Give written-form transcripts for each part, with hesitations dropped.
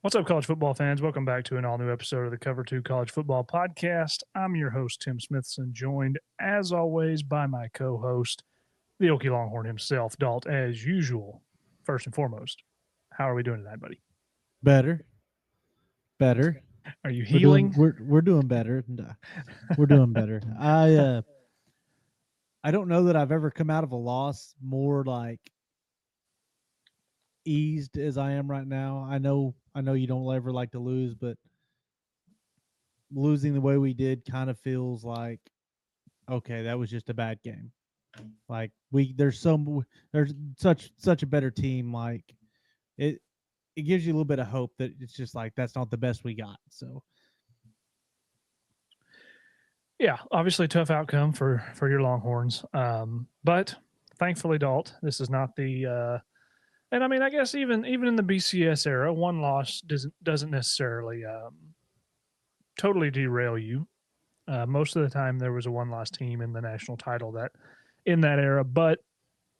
What's up, college football fans? Welcome back to an all-new episode of the Cover 2 College Football Podcast. I'm your host, Tim Smithson, joined, as always, by my co-host, the Okie Longhorn himself, Dalt, as usual. First and foremost, how are we doing tonight, buddy? Better. Are you We're doing healing? we're doing better. We're doing better. I don't know that I've ever come out of a loss more like eased as I am right now. I know you don't ever like to lose, but losing the way we did kind of feels like okay, that was just a bad game. Like there's such a better team. Like it it gives you a little bit of hope that it's just like that's not the best we got. So Yeah, obviously a tough outcome for your Longhorns. But thankfully, Dalt, this is not the and I mean, I guess even in the BCS era, one loss doesn't necessarily totally derail you. Most of the time, there was a one-loss team in the national title that in that era, but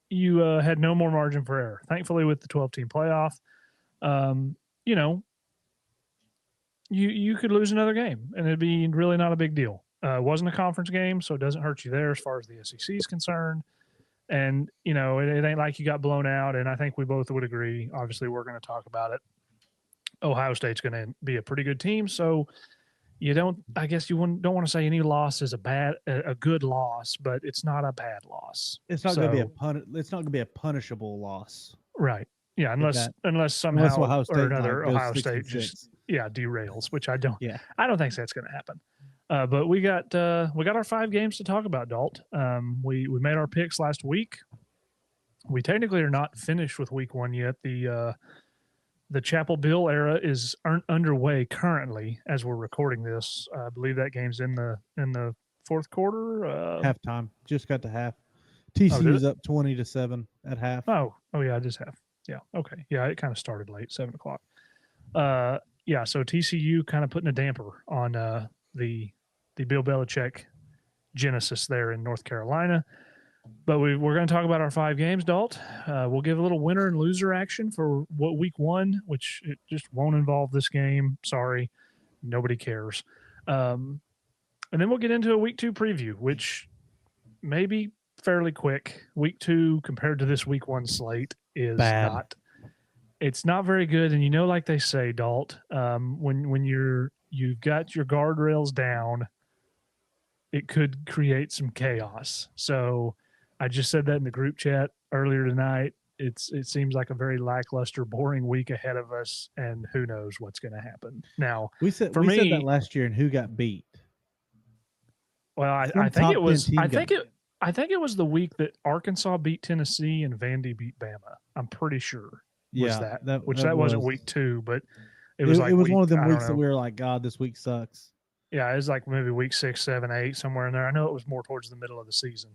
you had no more margin for error. Thankfully, with the 12-team playoff, um, you know, you could lose another game, and it'd be really not a big deal. It wasn't a conference game, so it doesn't hurt you there as far as the SEC is concerned. And it ain't like you got blown out. And I think we both would agree. Obviously, we're going to talk about it. Ohio State's going to be a pretty good team, so you don't. I guess don't want to say any loss is a good loss, but it's not a bad loss. it's not going to be it's not going to be a punishable loss. Right. Yeah, If unless that unless unless somehow Ohio or State like another goes Ohio six State and just six. derails, which I Yeah. don't think that's going to happen. But we got our 5 games to talk about, Dalt. We made our picks last week. We technically are not finished with week 1 yet. The Chapel Bill era is underway currently as we're recording this. I believe that game's in the fourth quarter. Halftime. Just got to half. Oh, did it? TCU's up 20-7 at half. Oh yeah, I just have. Yeah, okay. Yeah, it kind of started late, 7 o'clock. Yeah, so TCU kind of putting a damper on the Bill Belichick genesis there in North Carolina. But we're going to talk about our 5 games, Dalt. We'll give a little winner and loser action for week 1, which it just won't involve this game. Sorry, nobody cares. And then we'll get into a week 2 preview, which may be fairly quick. Week 2 compared to this week 1 slate is Bad. not. It's not very good, and like they say, Dalt, when you've got your guardrails down, it could create some chaos. So I just said that in the group chat earlier tonight. It seems like a very lackluster, boring week ahead of us, and who knows what's going to happen. Now, We said for said that me, last year, and who got beat? well, I Some think it top 10 was team got beat. I think it was the week that Arkansas beat Tennessee and Vandy beat Bama. I'm pretty sure was Yeah, which that that wasn't was week 2, but it was it like was week, one of them I don't weeks that know. we were like, God, this week sucks. Yeah, it was like maybe week 6, 7, 8, somewhere in there. I know it was more towards the middle of the season.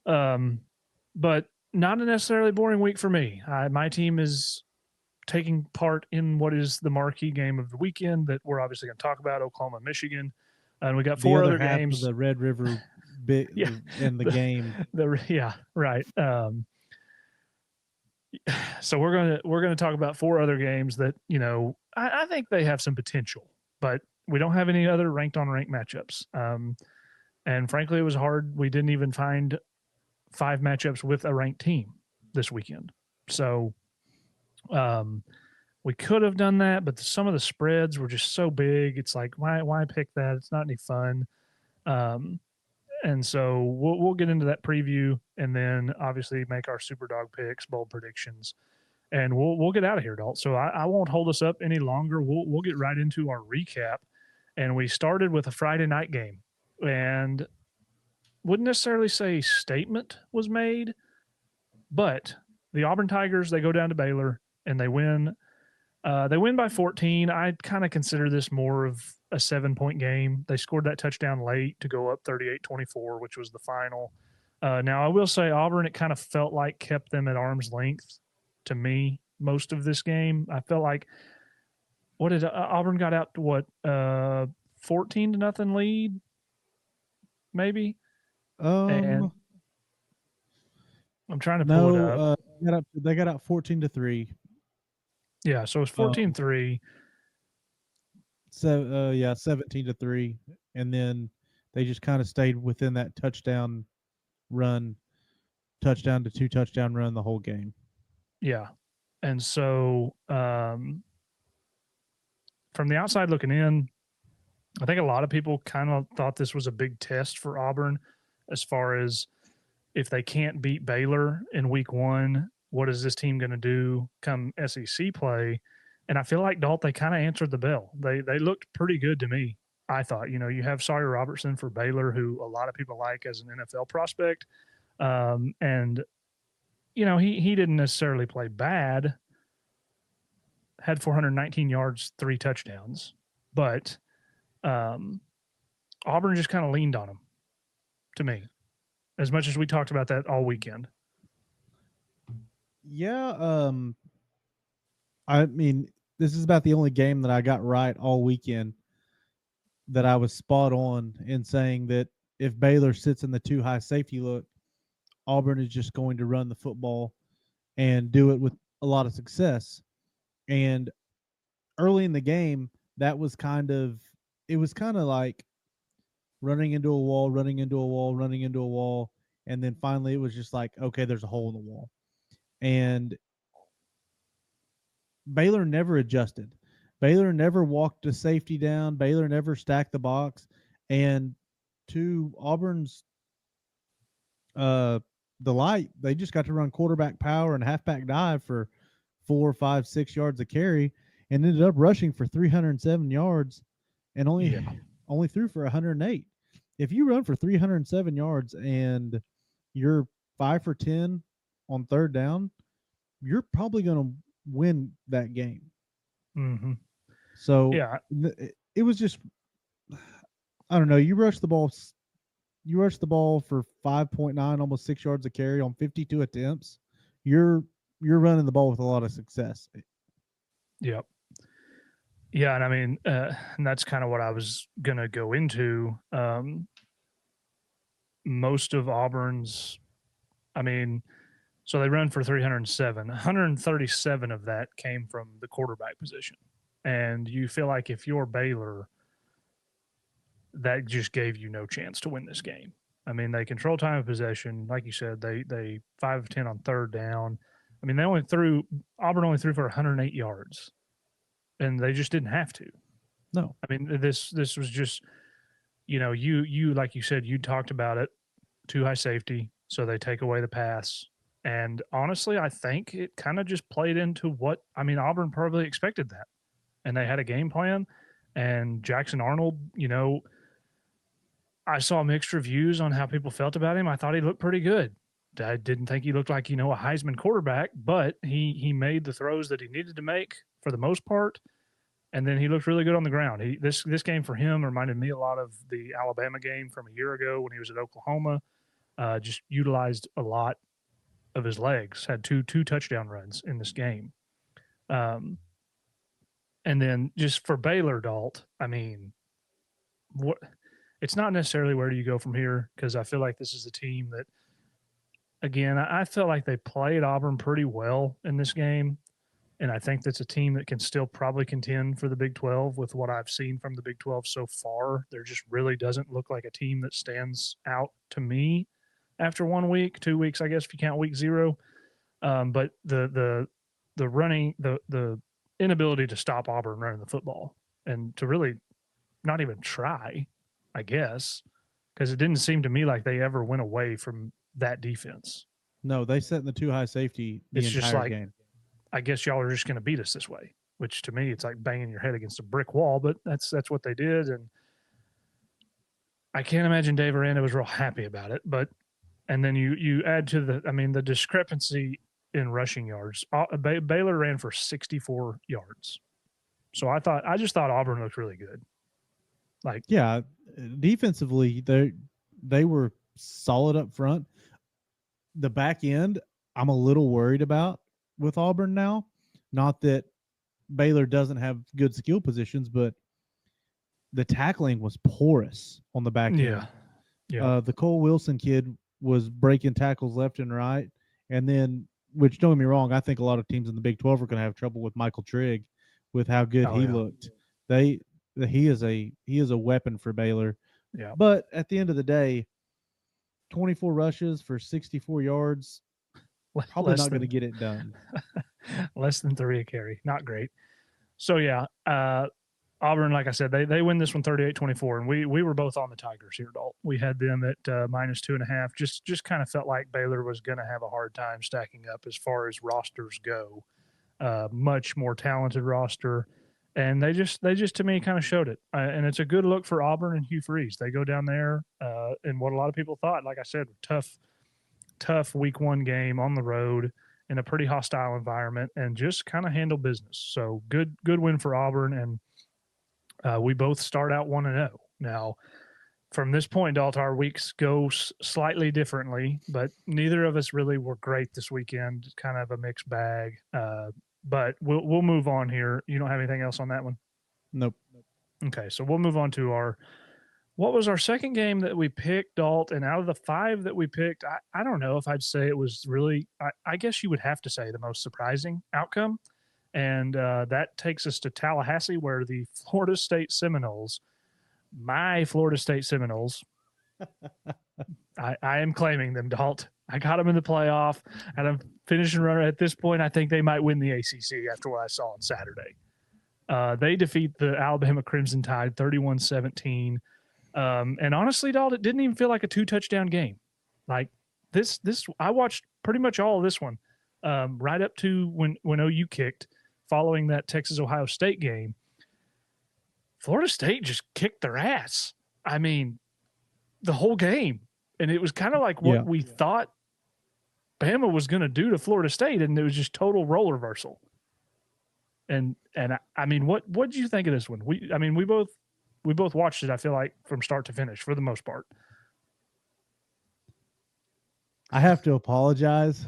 But not a necessarily boring week for me. My team is taking part in what is the marquee game of the weekend that we're obviously going to talk about, Oklahoma, Michigan. And we got The 4 other other half of games. the Red River bit Yeah. in the game. Yeah, right. So we're gonna talk about 4 other games that I think they have some potential, but we don't have any other ranked on ranked matchups. And frankly, it was hard. We didn't even find 5 matchups with a ranked team this weekend. So we could have done that, but some of the spreads were just so big. It's like why pick that? It's not any fun. Um, and so we'll get into that preview, and then obviously make our super dog picks, bold predictions, and we'll get out of here, Dalt. So I won't hold us up any longer. We'll get right into our recap, and we started with a Friday night game, and wouldn't necessarily say statement was made, but the Auburn Tigers, they go down to Baylor and they win. They win by 14. I kind of consider this more of a 7-point game. They scored that touchdown late to go up 38-24, which was the final. Now, I will say Auburn, it kind of felt like kept them at arm's length to me most of this game. I felt like Auburn got out to 14-0 lead, maybe. And I'm trying to pull it up. They got out 14-3. Yeah, so it's 14-3. So, yeah, 17-3, and then they just kind of stayed within that run, touchdown to two touchdown run the whole game. Yeah. And so from the outside looking in, I think a lot of people kind of thought this was a big test for Auburn as far as if they can't beat Baylor in week one, what is this team going to do come SEC play? And I feel like Dalt, they kind of answered the bell. They looked pretty good to me. I thought, you have Sawyer Robertson for Baylor, who a lot of people like as an NFL prospect. And he didn't necessarily play bad, had 419 yards, 3 touchdowns, but um, Auburn just kind of leaned on him to me, as much as we talked about that all weekend. Yeah, I mean, this is about the only game that I got right all weekend, that I was spot on in saying that if Baylor sits in the too high safety look, Auburn is just going to run the football and do it with a lot of success. And early in the game, that was it was kind of like running into a wall, running into a wall, running into a wall. And then finally it was just like, okay, there's a hole in the wall. And Baylor never adjusted. Baylor never walked the safety down. Baylor never stacked the box. And to Auburn's uh, delight, they just got to run quarterback power and halfback dive for 4, 5, 6 yards a carry, and ended up rushing for 307 yards, and Yeah. only threw for 108. If you run for 307 yards and you're 5 for 10 on third down, you're probably going to win that game. Mm-hmm. So Yeah. it was just, I don't know. You rush the ball for 5.9, almost 6 yards a carry on 52 attempts. You're running the ball with a lot of success. Yep. Yeah, and I mean, and that's kind of what I was gonna go into. Most of Auburn's, I mean, so they run for 307. 137 of that came from the quarterback position, and you feel like if you're Baylor, that just gave you no chance to win this game. I mean, they control time of possession, like you said. They 5 of 10 on third down. I mean, Auburn only threw for 108 yards, and they just didn't have to. No, I mean, this was just, you like you said, you talked about it, too high safety, so they take away the pass. And honestly, I think it kind of just played into what, I mean, Auburn probably expected that, and they had a game plan. And Jackson Arnold, I saw mixed reviews on how people felt about him. I thought he looked pretty good. I didn't think he looked like, a Heisman quarterback, but he made the throws that he needed to make for the most part. And then he looked really good on the ground. This game for him reminded me a lot of the Alabama game from a year ago when he was at Oklahoma. Just utilized a lot of his legs. Had two touchdown runs in this game. Um, and then just for Baylor, Dalt, I mean, what? It's not necessarily where do you go from here, because I feel like this is a team that, again, I felt like they played Auburn pretty well in this game. And I think that's a team that can still probably contend for the Big 12 with what I've seen from the Big 12 so far. There just really doesn't look like a team that stands out to me after 1 week, 2 weeks, I guess, if you count week zero. But the running, the inability to stop Auburn running the football and to really not even try, I guess, because it didn't seem to me like they ever went away from that defense. no, they sat in the too high safety the It's just entire like, game. I guess y'all are just going to beat us this way, which to me, it's like banging your head against a brick wall, but that's what they did. And I can't imagine Dave Aranda was real happy about it. But, and then you add to the discrepancy in rushing yards. Baylor ran for 64 yards. So I just thought Auburn looked really good. Like, Yeah, defensively, they were solid up front. The back end, I'm a little worried about with Auburn now. Not that Baylor doesn't have good skill positions, but the tackling was porous on the back yeah, end. yeah, The Cole Wilson kid was breaking tackles left and right, and then, which don't get me wrong, I think a lot of teams in the Big 12 are going to have trouble with Michael Trigg with how good oh he yeah, looked. They he is a weapon for Baylor. Yeah. But at the end of the day, 24 rushes for 64 yards, probably Less not going to than get it done. less than 3 a carry. Not great. So yeah, Auburn, like I said, they win this one 38-24, and we were both on the Tigers here, Dalt. We had them at minus 2.5. Just kind of felt like Baylor was going to have a hard time stacking up as far as rosters go. Much more talented roster, and they just to me kind of showed it. And it's a good look for Auburn and Hugh Freeze. They go down there in what a lot of people thought, like I said, tough week one game on the road in a pretty hostile environment, and just kind of handle business. So good win for Auburn, and we both start out 1-0. Now, from this point, Dalt, our weeks go slightly differently, but neither of us really were great this weekend. Kind of a mixed bag. But we'll move on here. You don't have anything else on that one? Nope. Okay, so we'll move on to our what was our second game that we picked, Dalt, and out of the 5 that we picked, I don't know if I'd say it was really I guess you would have to say the most surprising outcome. And that takes us to Tallahassee, where the Florida State Seminoles, my Florida State Seminoles, I am claiming them, Dalt. I got them in the playoff, and I'm finishing runner. At this point, I think they might win the ACC after what I saw on Saturday. They defeat the Alabama Crimson Tide 31-17. And honestly, Dalt, it didn't even feel like a 2-touchdown game. Like this, I watched pretty much all of this one, right up to when OU kicked, following that Texas Ohio State game. Florida State just kicked their ass. I mean, the whole game, and it was kind of like what we thought Bama was going to do to Florida State, and it was just total role reversal. And I mean, what did you think of this one? We both watched it. I feel like from start to finish for the most part. I have to apologize.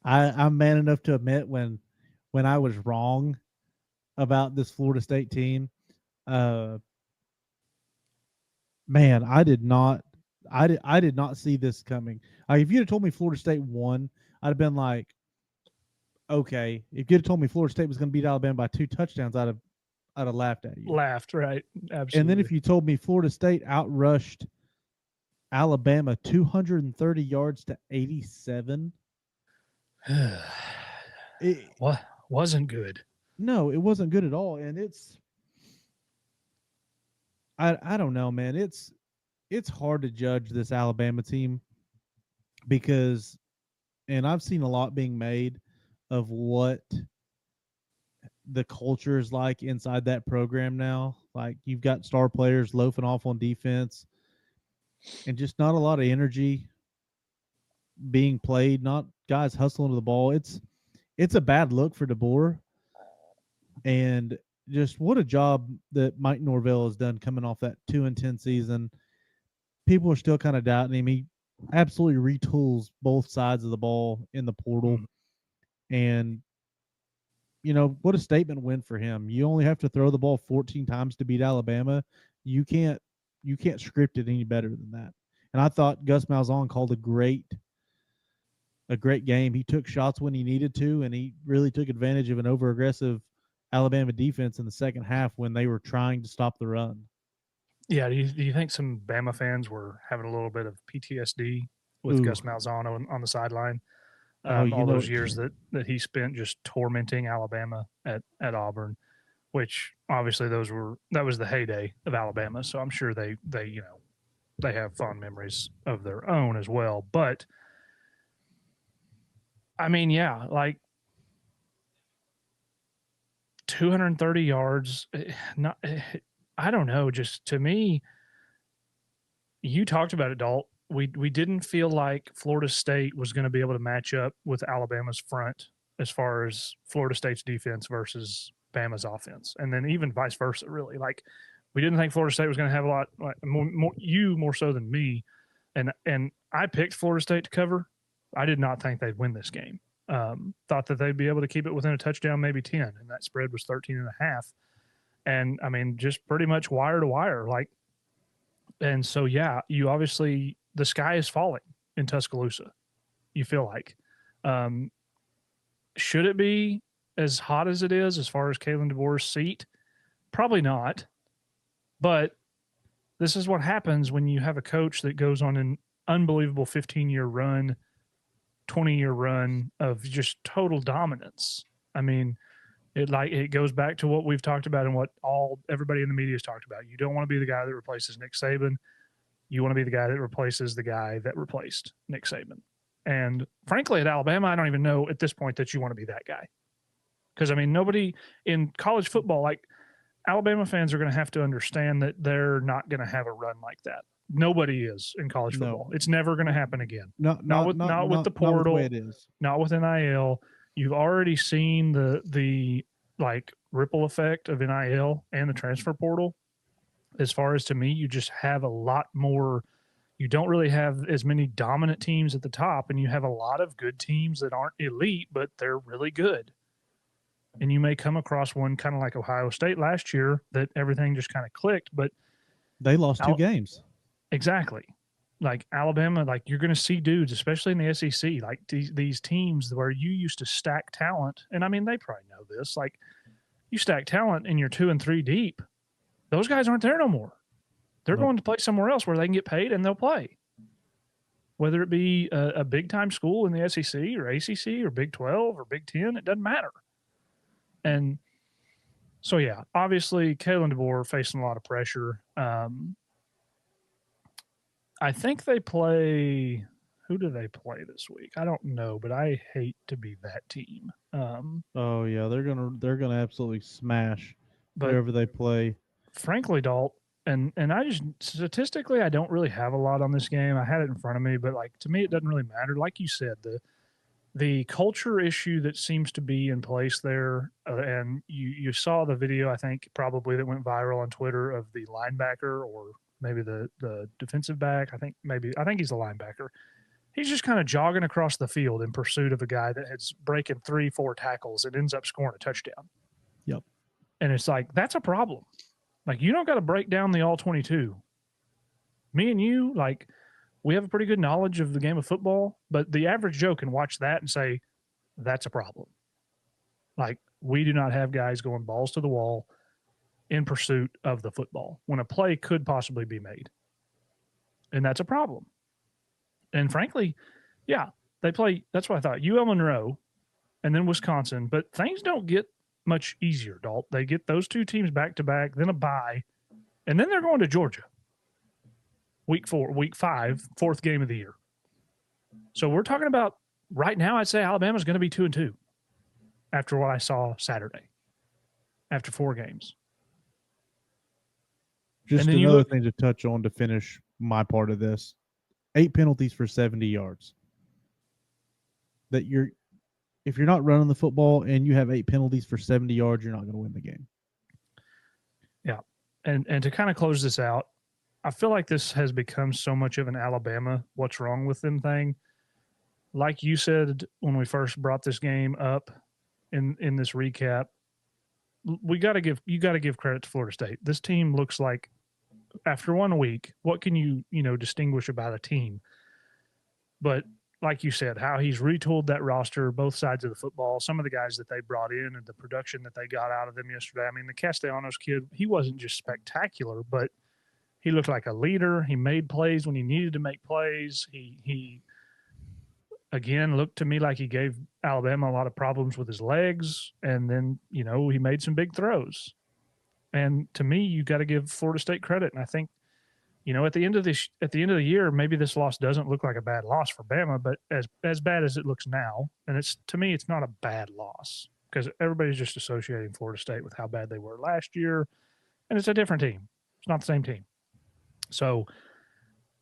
I'm man enough to admit when I was wrong about this Florida State team. Man, I did not see this coming. If you'd have told me Florida State won, I'd have been like, okay. If you'd have told me Florida State was going to beat Alabama by 2 touchdowns, I'd have laughed at you. Laughed, right? Absolutely. And then if you told me Florida State outrushed Alabama 230 yards to 87, what wasn't good. No, it wasn't good at all. And I don't know, man. It's hard to judge this Alabama team because, and I've seen a lot being made of what the culture is like inside that program now. Like you've got star players loafing off on defense and just not a lot of energy being played, not guys hustling to the ball. It's a bad look for DeBoer. And just what a job that Mike Norvell has done coming off that 2-10 season. People are still kind of doubting him. He absolutely retools both sides of the ball in the portal. And what a statement win for him. You only have to throw the ball 14 times to beat Alabama. You can't script it any better than that. And I thought Gus Malzahn called a great game. He took shots when he needed to, and he really took advantage of an over aggressive Alabama defense in the second half when they were trying to stop the run. Yeah, do you think some Bama fans were having a little bit of PTSD with Gus Malzahn on the sideline? All those years that he spent just tormenting Alabama at Auburn, which obviously that was the heyday of Alabama. So I'm sure they have fond memories of their own as well. But I mean, yeah, like 230 yards. Not, I don't know. Just to me, you talked about it, Dalt. We didn't feel like Florida State was going to be able to match up with Alabama's front as far as Florida State's defense versus Bama's offense, and then even vice versa. Really, like we didn't think Florida State was going to have a lot more so than me, and I picked Florida State to cover. I did not think they'd win this game. Thought that they'd be able to keep it within a touchdown, maybe 10, and that spread was 13.5. And I mean, just pretty much wire to wire, like. And so, yeah, you obviously the sky is falling in Tuscaloosa. You feel like, should it be as hot as it is, as far as Kalen DeBoer's seat? Probably not. But this is what happens when you have a coach that goes on an unbelievable 15-year run, 20-year run of just total dominance. I mean, it goes back to what we've talked about and what everybody in the media has talked about. You don't want to be the guy that replaces Nick Saban. You want to be the guy that replaces the guy that replaced Nick Saban. And frankly, at Alabama, I don't even know at this point that you want to be that guy. Because, I mean, nobody in college football, like Alabama fans are going to have to understand that they're not going to have a run like that. Nobody is in college football. No, It's never going to happen again. not not not Not with not the not with the way portal, it is. not with NIL. You've already seen the like ripple effect of NIL and the transfer portal. As far as, to me, you just have a lot more. You don't really have as many dominant teams at the top, and you have a lot of good teams that aren't elite, but they're really good. And you may come across one kind of like Ohio State last year that everything just kind of clicked, but They lost 2 games. exactly. Like Alabama, like you're going to see dudes, especially in the SEC, like these teams where you used to stack talent. And I mean, they probably know this. Like you stack talent and you're 2 and 3 deep. Those guys aren't there no more. They're Nope. going to play somewhere else where they can get paid and they'll play. Whether it be a big time school in the SEC or ACC or Big 12 or Big 10, it doesn't matter. And so, yeah, obviously, Kalen DeBoer facing a lot of pressure. I think they play. Who do they play this week? I don't know, but I hate to be that team. Oh yeah, they're gonna absolutely smash But whoever they play. frankly, Dalt, and I just statistically, I don't really have a lot on this game. I had it in front of me, but like to me, it doesn't really matter. Like you said, the culture issue that seems to be in place there, and you saw the video, I think probably that went viral on Twitter of the linebacker or maybe the defensive back. I think he's the linebacker. He's just kind of jogging across the field in pursuit of a guy that has breaking 3-4 tackles and ends up scoring a touchdown. Yep. And it's like, that's a problem. Like, you don't got to break down the all 22. Me and you, like, we have a pretty good knowledge of the game of football, but the average Joe can watch that and say, that's a problem. Like, we do not have guys going balls to the wall in pursuit of the football when a play could possibly be made. And that's a problem. And frankly, yeah, they play. That's what I thought. UL Monroe and then Wisconsin, but things don't get much easier, Dalt. They get those 2 teams back to back, then a bye, and then they're going to Georgia. Week 5, 4th game of the year. So we're talking about right now, I'd say Alabama's going to be 2 and 2 after what I saw Saturday, after 4 games. Just another thing to touch on to finish my part of this. 8 penalties for 70 yards. That if you're not running the football and you have 8 penalties for 70 yards, you're not going to win the game. Yeah. And to kind of close this out, I feel like this has become so much of an Alabama what's wrong with them thing. Like you said when we first brought this game up in this recap, you got to give credit to Florida State. This team looks like, after 1 week, what can you distinguish about a team? But like you said, how he's retooled that roster, both sides of the football, some of the guys that they brought in and the production that they got out of them yesterday. I mean, the Castellanos kid, he wasn't just spectacular, but he looked like a leader. He made plays when he needed to make plays. He again looked to me like he gave Alabama a lot of problems with his legs, and then he made some big throws. And to me, you got to give Florida State credit. And I think, at the end of the year, maybe this loss doesn't look like a bad loss for Bama, but as bad as it looks now, and to me, it's not a bad loss because everybody's just associating Florida State with how bad they were last year, and it's a different team. It's not the same team. So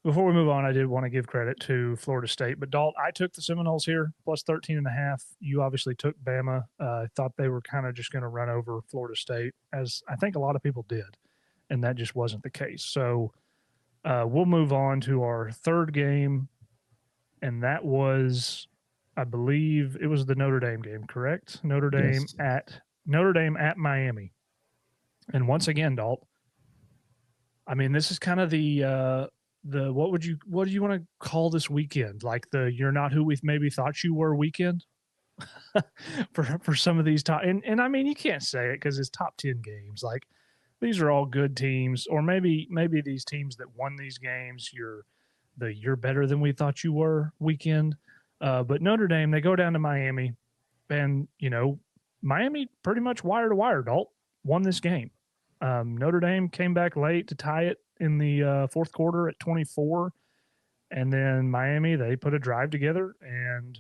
before we move on, I did want to give credit to Florida State, but Dalt, I took the Seminoles here plus 13.5. You obviously took Bama. I thought they were kind of just going to run over Florida State, as I think a lot of people did, and that just wasn't the case. So we'll move on to our third game, and that was, I believe, it was the Notre Dame game, correct? Notre Dame at Miami, and once again, Dalt, I mean, this is kind of the what do you want to call this weekend? Like the you're not who we maybe thought you were weekend for some of these top, and I mean, you can't say it because it's top 10 games. Like these are all good teams, or maybe these teams that won these games, you're better than we thought you were weekend. But Notre Dame, they go down to Miami, and Miami pretty much wire to wire, Dalt won this game. Notre Dame came back late to tie it in the fourth quarter at 24, and then Miami, they put a drive together, and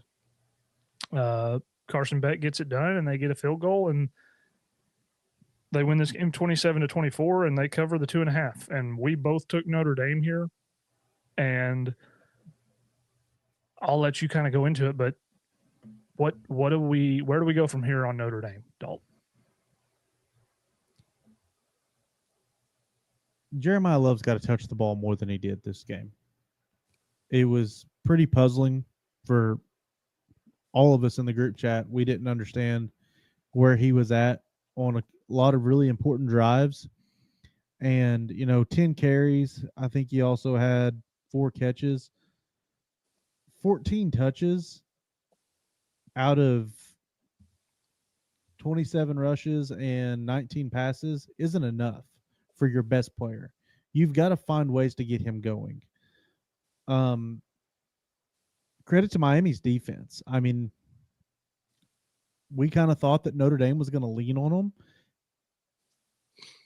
Carson Beck gets it done, and they get a field goal, and they win this game 27-24, and they cover the 2.5. And we both took Notre Dame here, and I'll let you kind of go into it. But where do we go from here on Notre Dame, Dalt? Jeremiah Love's got to touch the ball more than he did this game. It was pretty puzzling for all of us in the group chat. We didn't understand where he was at on a lot of really important drives. And, 10 carries. I think he also had 4 catches, 14 touches out of 27 rushes and 19 passes isn't enough for your best player. You've got to find ways to get him going. Credit to Miami's defense. I mean, we kind of thought that Notre Dame was going to lean on them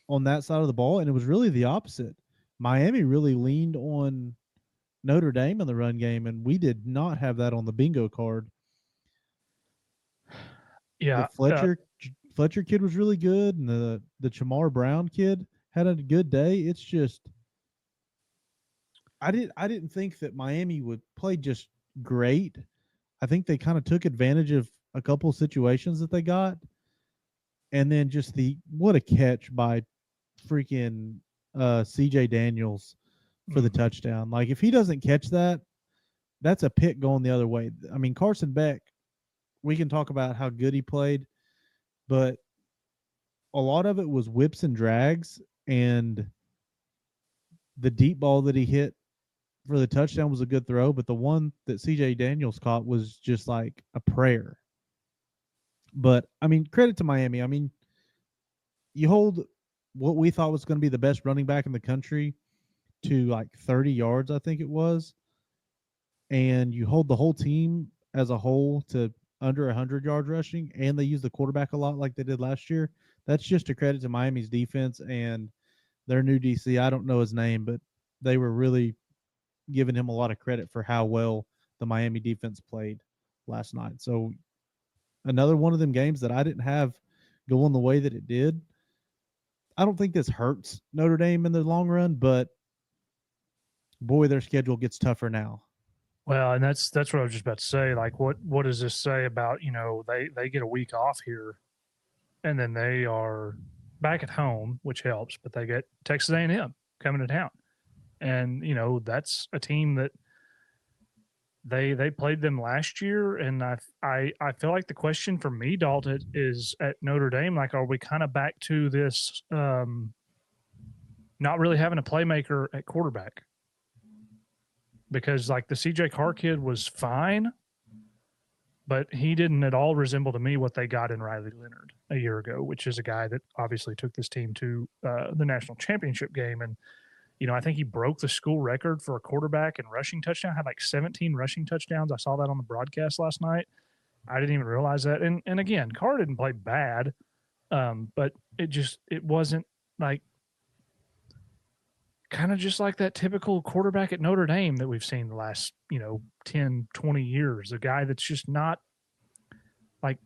on that side of the ball, and it was really the opposite. Miami really leaned on Notre Dame in the run game, and we did not have that on the bingo card. Yeah, The Fletcher kid was really good, and the Chamar Brown kid had a good day. It's just I didn't think that Miami would play just great. I think they kind of took advantage of a couple of situations that they got, and then just what a catch by freaking CJ Daniels for the touchdown. Like if he doesn't catch that, that's a pick going the other way. I mean, Carson Beck, we can talk about how good he played, but a lot of it was whips and drags, and the deep ball that he hit for the touchdown was a good throw, but the one that CJ Daniels caught was just like a prayer. But I mean, credit to Miami. I mean, you hold what we thought was going to be the best running back in the country to like 30 yards, I think it was, and you hold the whole team as a whole to under 100 yards rushing, and they use the quarterback a lot like they did last year. That's just a credit to Miami's defense and their new DC. I don't know his name, but they were really giving him a lot of credit for how well the Miami defense played last night. So another one of them games that I didn't have going the way that it did. I don't think this hurts Notre Dame in the long run, but boy, their schedule gets tougher now. Well, and that's what I was just about to say. Like, what does this say about they get a week off here, and then they are back at home, which helps, but they get Texas A&M coming to town, and that's a team that they played them last year, and I feel like the question for me, Dalton, is at Notre Dame, like, are we kind of back to this not really having a playmaker at quarterback? Because like the CJ Carr kid was fine, but he didn't at all resemble to me what they got in Riley Leonard a year ago, which is a guy that obviously took this team to the national championship game. And, I think he broke the school record for a quarterback and rushing touchdown, had like 17 rushing touchdowns. I saw that on the broadcast last night. I didn't even realize that. And again, Carr didn't play bad, but it wasn't like kind of just like that typical quarterback at Notre Dame that we've seen the last, 10, 20 years. A guy that's just not like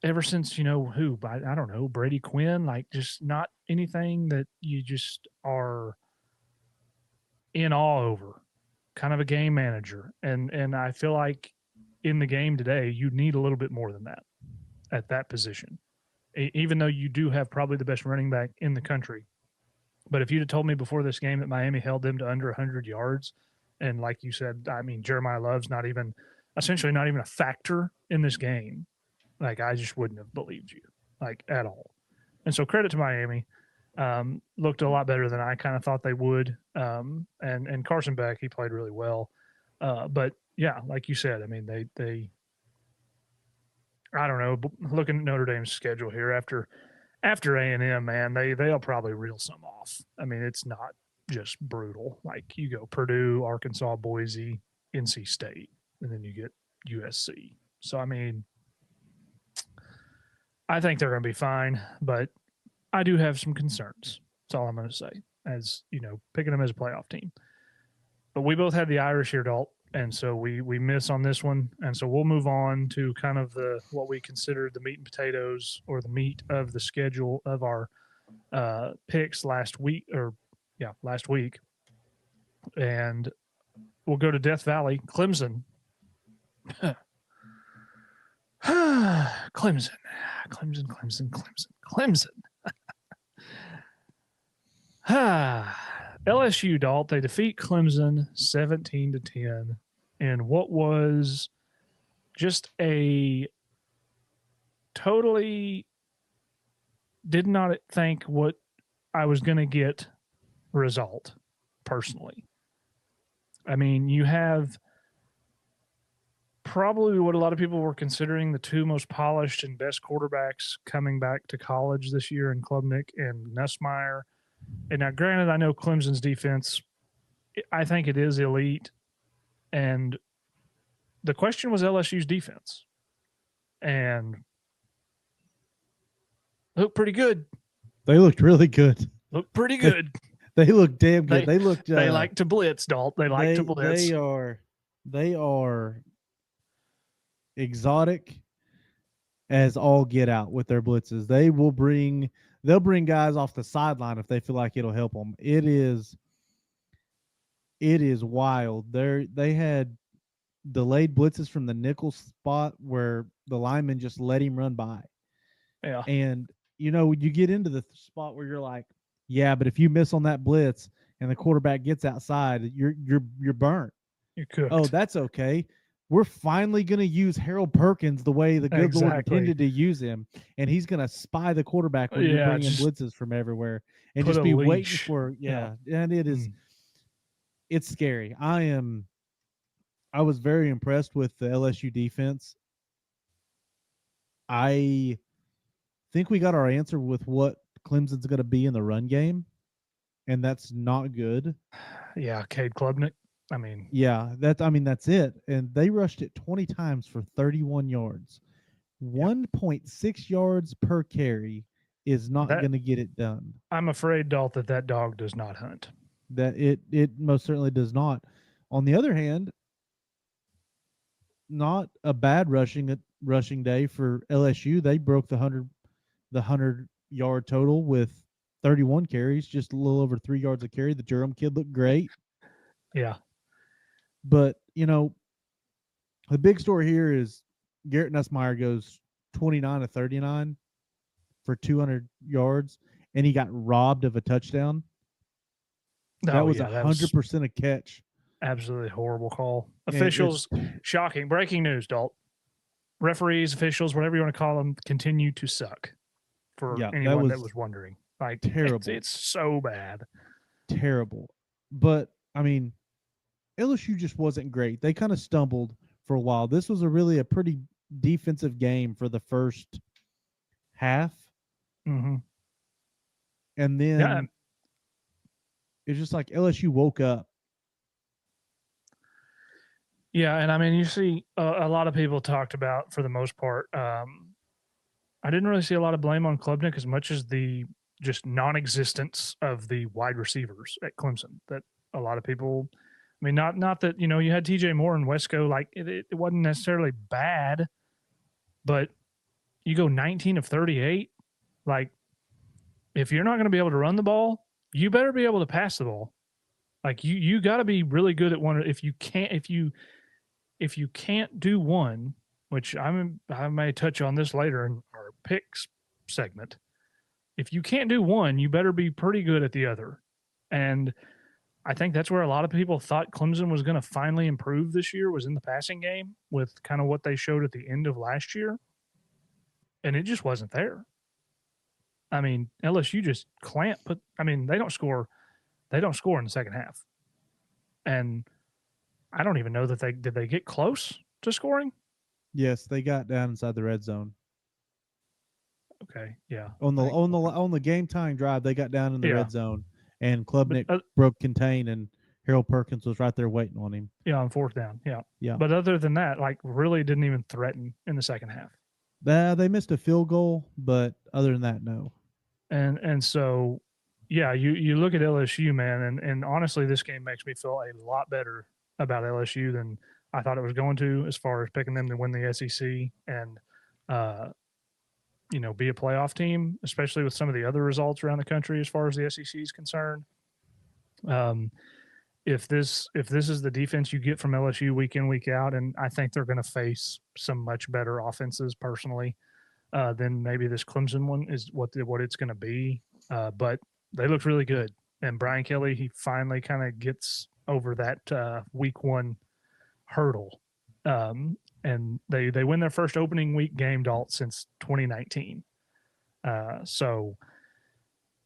ever since, who, I don't know, Brady Quinn, like just not anything that you just are in awe over. Kind of a game manager. And I feel like in the game today, you need a little bit more than that at that position. Even though you do have probably the best running back in the country, but if you'd have told me before this game that Miami held them to under 100 yards, and like you said, I mean, Jeremiah Love's essentially not even a factor in this game, like I just wouldn't have believed you, like at all. And so credit to Miami. Looked a lot better than I kind of thought they would. And Carson Beck, he played really well. But yeah, like you said, I mean, they I don't know, looking at Notre Dame's schedule here after after A&M, man, they'll probably reel some off. I mean, it's not just brutal. Like you go Purdue, Arkansas, Boise, NC State, and then you get USC. So I mean, I think they're going to be fine, but I do have some concerns. That's all I'm going to say. As you know, picking them as a playoff team. But we both had the Irish here, Dalt, and so we miss on this one, and so we'll move on to kind of the what we consider the meat and potatoes or the meat of the schedule of our picks last week, last week, and we'll go to Death Valley, Clemson. Clemson, Clemson. LSU, Dalt, they defeat Clemson 17-10 in what was just a totally did not think what I was going to get result personally. I mean, you have probably what a lot of people were considering the two most polished and best quarterbacks coming back to college this year in Klubnik and Nussmeier. And now, granted, I know Clemson's defense, I think it is elite. And the question was LSU's defense. And looked pretty good. They looked really good. Looked pretty good. They look damn good. They looked. They like to blitz, Dalt. They like to blitz. They are exotic as all get out with their blitzes. They'll bring guys off the sideline if they feel like it'll help them. It is wild. They had delayed blitzes from the nickel spot where the lineman just let him run by. Yeah. And you get into the spot where you're like, yeah, but if you miss on that blitz and the quarterback gets outside, you're burnt. You're cooked. Oh, that's okay. We're finally going to use Harold Perkins the way the good Lord intended to use him, and he's going to spy the quarterback when you're bringing blitzes from everywhere and just be waiting for And it is it's scary. I was very impressed with the LSU defense. I think we got our answer with what Clemson's going to be in the run game, and that's not good. Yeah, Cade Klubnik. That's it. And they rushed it 20 times for 31 yards. 1.6 yards per carry is not going to get it done. I'm afraid, Dalt, that dog does not hunt. That it most certainly does not. On the other hand, not a bad rushing day for LSU. They broke the 100-yard total with 31 carries, just a little over 3 yards a carry. The Durham kid looked great. Yeah. But, the big story here is Garrett Nussmeier goes 29 to 39 for 200 yards, and he got robbed of a touchdown. That was 100% a catch. Absolutely horrible call. Officials, shocking. Breaking news, Dalt. Referees, officials, whatever you want to call them, continue to suck for anyone that was wondering. Like, terrible. It's so bad. Terrible. But, I mean, LSU just wasn't great. They kind of stumbled for a while. This was a pretty defensive game for the first half. Mm-hmm. And then it's just like LSU woke up. Yeah, and I mean, you see a lot of people talked about, for the most part, I didn't really see a lot of blame on Klubnik as much as the just non-existence of the wide receivers at Clemson. That a lot of people, I mean, not that, you had TJ Moore and Wesco, like it wasn't necessarily bad, but you go 19 of 38, like if you're not going to be able to run the ball, you better be able to pass the ball. Like you got to be really good at one. If you can't do one, which I may touch on this later in our picks segment. If you can't do one, you better be pretty good at the other. And I think that's where a lot of people thought Clemson was going to finally improve this year, was in the passing game with kind of what they showed at the end of last year. And it just wasn't there. I mean, LSU just they don't score in the second half. And I don't even know that did they get close to scoring? Yes, they got down inside the red zone. Okay, yeah, On the I think on the on the game time drive, they got down in the yeah, red zone, and but Klubnik broke contain, and Harold Perkins was right there waiting on him. yeah, on fourth down, yeah. Yeah, But other than that, like really didn't even threaten in the second half. they missed a field goal, but other than that, no. And so yeah, you look at LSU, man, and honestly, this game makes me feel a lot better about LSU than I thought it was going to, as far as picking them to win the SEC and uh, be a playoff team, especially with some of the other results around the country as far as the SEC is concerned. Um, if this is the defense you get from LSU week in week out, and I think they're going to face some much better offenses personally than maybe this Clemson one is what it's going to be. But they looked really good, and Brian Kelly he finally kind of gets over that week one hurdle, and they win their first opening week game, Dalt, since 2019. So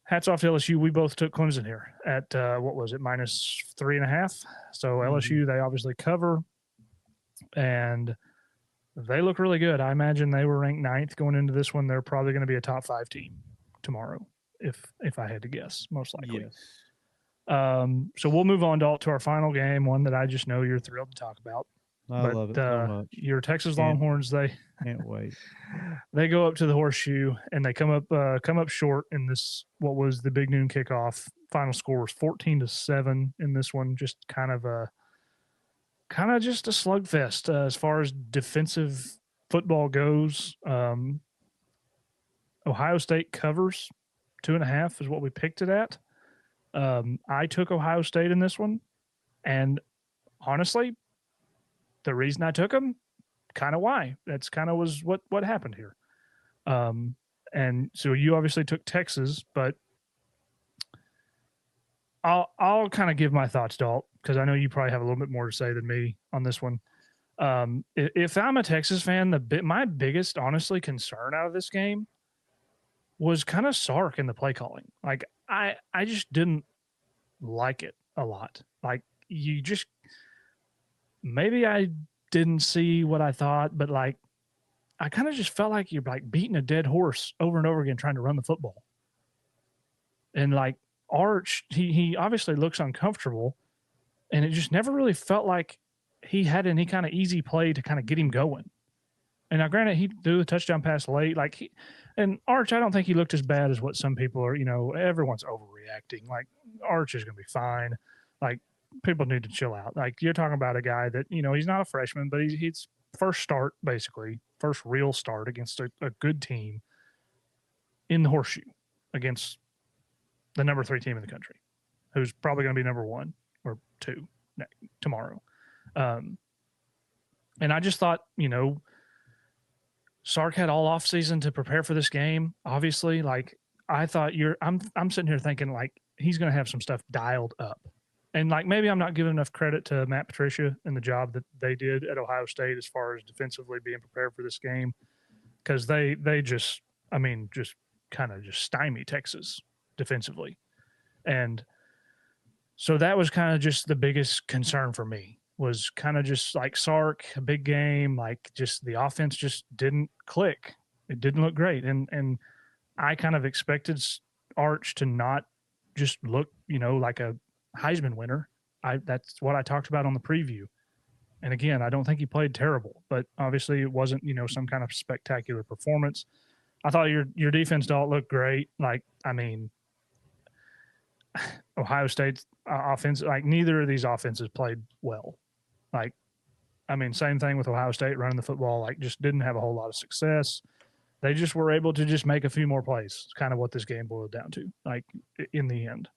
hats off to LSU. We both took Clemson here at what was it, -3.5. So Mhm. LSU they obviously cover, and they look really good. I imagine they were ranked ninth going into this one. They're probably going to be a top five team tomorrow, if I had to guess, most likely. Yes, So we'll move on to our final game, one that I just know you're thrilled to talk about. I But love it so much. your Texas Can't Longhorns, can't wait. they go up to the horseshoe and they come up short in this what was the big noon kickoff. Final score was 14-7 in this one. Just kind of just a slugfest as far as defensive football goes. Ohio State covers 2.5 is what we picked it at. I took Ohio State in this one, and honestly, the reason I took them, kind of why. That's kind of was what happened here. Um, and so you obviously took Texas, but I'll kind of give my thoughts, Dalt, because I know you probably have a little bit more to say than me on this one. If I'm a Texas fan, my biggest honestly concern out of this game was kind of Sark in the play calling. Like I just didn't like it a lot. Like you just maybe I didn't see what I thought, but like I kind of just felt like you're like beating a dead horse over and over again trying to run the football. And like Arch, he obviously looks uncomfortable, and it just never really felt like he had any kind of easy play to kind of get him going. And now, granted, he threw the touchdown pass late. And Arch, I don't think he looked as bad as what some people are. Everyone's overreacting. Like Arch is going to be fine. Like people need to chill out. Like you're talking about a guy that he's not a freshman, but he's first start basically, first real start against a good team in the horseshoe against the number 3 team in the country, who's probably going to be number 1 or 2 tomorrow. Um, and I just thought, Sark had all off season to prepare for this game. Obviously, like I thought I'm sitting here thinking like he's going to have some stuff dialed up. And like maybe I'm not giving enough credit to Matt Patricia and the job that they did at Ohio State as far as defensively being prepared for this game, because they just just kind of just stymie Texas defensively. And so that was kind of just the biggest concern for me, was kind of just like Sark, a big game, like just the offense just didn't click. It didn't look great. And I kind of expected Arch to not just look, like a Heisman winner. That's what I talked about on the preview. And again, I don't think he played terrible, but obviously it wasn't, some kind of spectacular performance. I thought your defense don't look great. Like, Ohio State's offense, like neither of these offenses played well. Like, same thing with Ohio State running the football, like just didn't have a whole lot of success. They just were able to just make a few more plays. It's kind of what this game boiled down to, like in the end.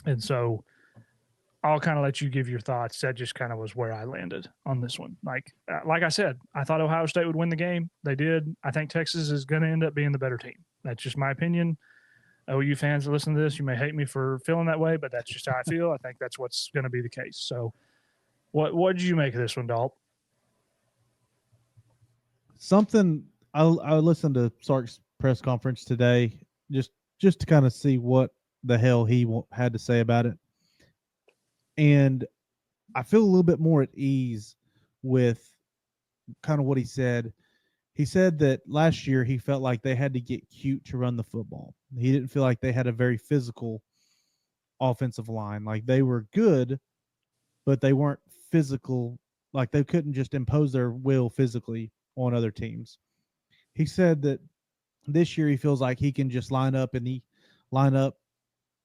And so I'll kind of let you give your thoughts. That just kind of was where I landed on this one. Like I said, I thought Ohio State would win the game. They did. I think Texas is going to end up being the better team. That's just my opinion. OU fans that listen to this, you may hate me for feeling that way, but that's just how I feel. I think that's what's going to be the case. So, what did you make of this one, Dalt? Something I listened to Sark's press conference today, just to kind of see what the hell he had to say about it, and I feel a little bit more at ease with kind of what he said. He said that last year he felt like they had to get cute to run the football. He didn't feel like they had a very physical offensive line. Like they were good, but they weren't physical. Like they couldn't just impose their will physically on other teams. He said that this year he feels like he can just line up in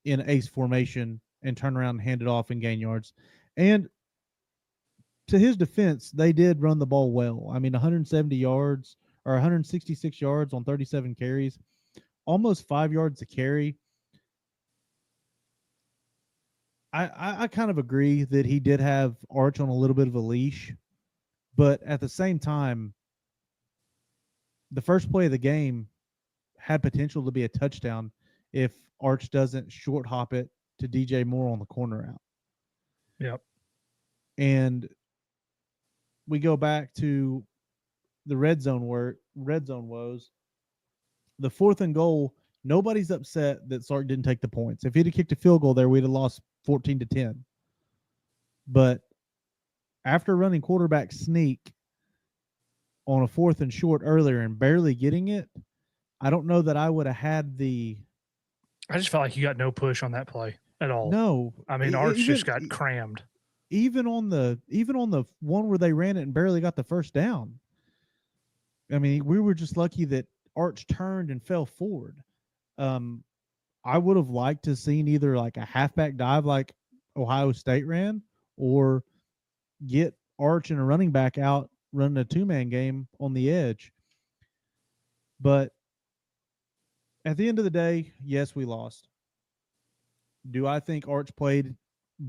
ace formation and turn around and hand it off and gain yards. And to his defense, they did run the ball well. I mean, 170 yards or 166 yards on 37 carries, almost 5 yards a carry. I kind of agree that he did have Arch on a little bit of a leash, but at the same time, the first play of the game had potential to be a touchdown if Arch doesn't short hop it to DJ Moore on the corner out. Yep. And we go back to the red zone woes. The 4th and goal, nobody's upset that Sark didn't take the points. If he'd have kicked a field goal there, we'd have lost 14-10. But after running quarterback sneak on a 4th and short earlier and barely getting it, I don't know that I would have had the I just felt like you got no push on that play at all. no I mean, Arch just got crammed. even on the one where they ran it and barely got the first down. I mean, we were just lucky that Arch turned and fell forward. Um, I would have liked to seen either like a halfback dive like Ohio State ran, or get Arch and a running back out running a 2-man game on the edge. But at the end of the day, yes, we lost. Do I think Arch played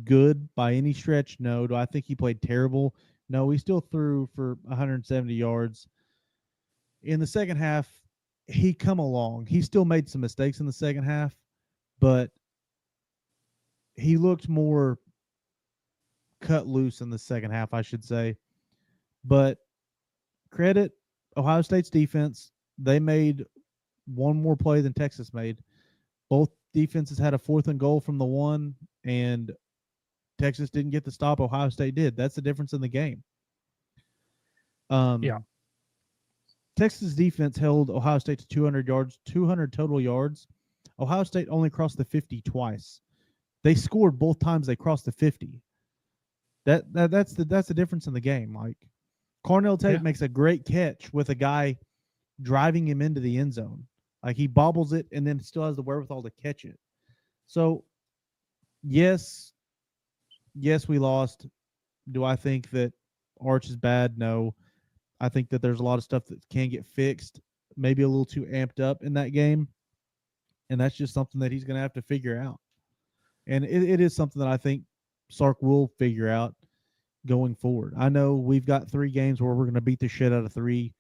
good by any stretch? No. Do I think he played terrible? No. He still threw for 170 yards. In the second half, he come along. He still made some mistakes in the second half, but he looked more cut loose in the second half, I should say. But credit Ohio State's defense. They made one more play than Texas made. Both defenses had a 4th and goal from the 1, and Texas didn't get the stop. Ohio State did. That's the difference in the game. Yeah. Texas defense held Ohio State to 200 yards, 200 total yards. Ohio State only crossed the 50 twice. They scored both times they crossed the 50. That's the difference in the game. Like Cornell Tate makes a great catch with a guy driving him into the end zone. Like he bobbles it and then still has the wherewithal to catch it. So yes, we lost. Do I think that Arch is bad? No. I think that there's a lot of stuff that can get fixed, maybe a little too amped up in that game. And that's just something that he's going to have to figure out. And it is something that I think Sark will figure out going forward. I know we've got 3 games where we're going to beat the shit out of 3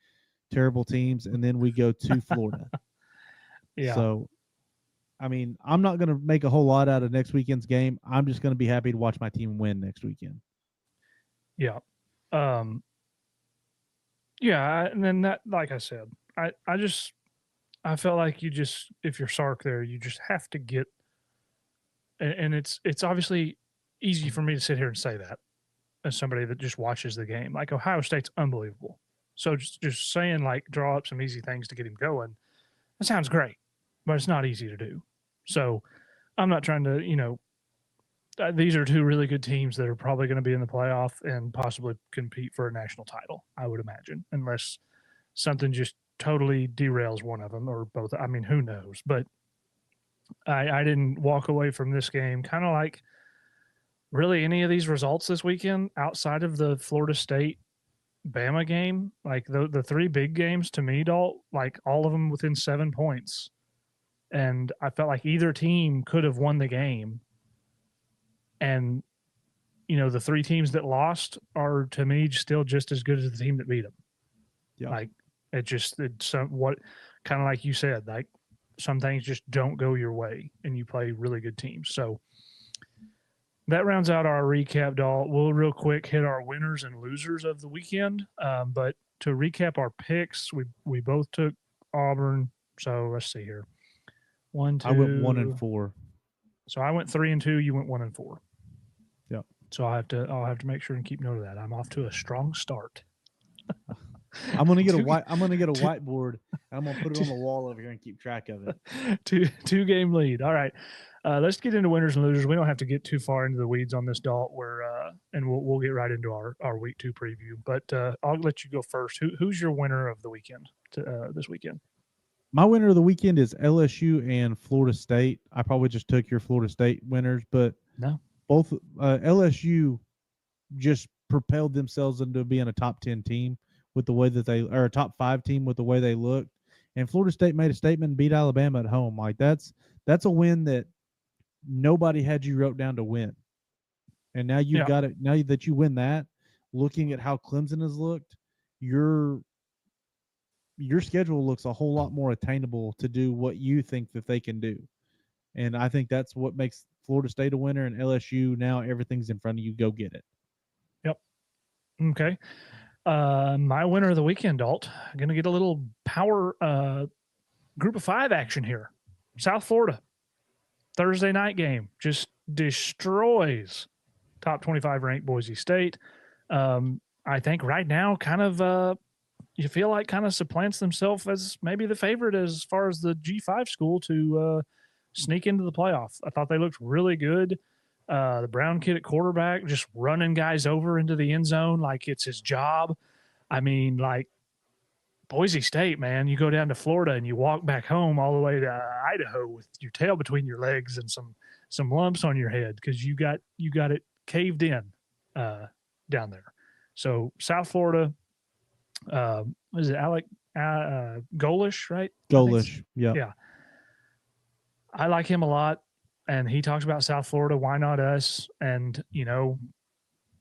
terrible teams, and then we go to Florida. Yeah. So, I mean, I'm not going to make a whole lot out of next weekend's game. I'm just going to be happy to watch my team win next weekend. Yeah. Yeah, and then that, like I said, I felt like you just, if you're Sark there, you just have to get, and it's obviously easy for me to sit here and say that as somebody that just watches the game. Like Ohio State's unbelievable, so just saying like draw up some easy things to get him going, that sounds great, but it's not easy to do. So I'm not trying to, these are 2 really good teams that are probably going to be in the playoff and possibly compete for a national title, I would imagine, unless something just totally derails one of them or both. I mean, who knows? But I didn't walk away from this game kind of like really any of these results this weekend outside of the Florida State Bama game. Like the 3 big games to me, Dalt, like all of them within 7 points. And I felt like either team could have won the game. And, the 3 teams that lost are to me still just as good as the team that beat them. Yeah. Like it's what kind of like you said, like some things just don't go your way and you play really good teams. So that rounds out our recap, Doll. We'll real quick hit our winners and losers of the weekend. But to recap our picks, we both took Auburn. So let's see here. 1, 2. I went 1-4. So I went 3-2. You went 1-4. Yeah. So I'll have to make sure and keep note of that. I'm off to a strong start. two, I'm gonna get a two, whiteboard. I'm gonna put it two, on the wall over here and keep track of it. two game lead. All right. Let's get into winners and losers. We don't have to get too far into the weeds on this, Dalt. And we'll get right into our week 2 preview. But I'll let you go first. Who's your winner of the weekend this weekend? My winner of the weekend is LSU and Florida State. I probably just took your Florida State winners, but No. both LSU just propelled themselves into being a top 10 team with the way that they or a top 5 team with the way they looked. And Florida State made a statement and beat Alabama at home. Like that's a win that nobody had you wrote down to win. And now you've Yeah. got it. Now that you win that, looking at how Clemson has looked, your schedule looks a whole lot more attainable to do what you think that they can do. And I think that's what makes Florida State a winner, and LSU now everything's in front of you. Go get it. Yep. Okay. My winner of the weekend, Dalt. Going to get a little power group of 5 action here. South Florida. Thursday night game just destroys top 25 ranked Boise State. I think right now, kind of, you feel like kind of supplants themselves as maybe the favorite as far as the G5 school to sneak into the playoff. I thought they looked really good. The Brown kid at quarterback just running guys over into the end zone like it's his job. I mean, like Boise State, man, you go down to Florida and you walk back home all the way to Idaho with your tail between your legs and some lumps on your head because you got it caved in down there. So South Florida, what is it Alec Golish, right? Golish. Yep. Yeah. I like him a lot, and he talks about South Florida. Why not us? And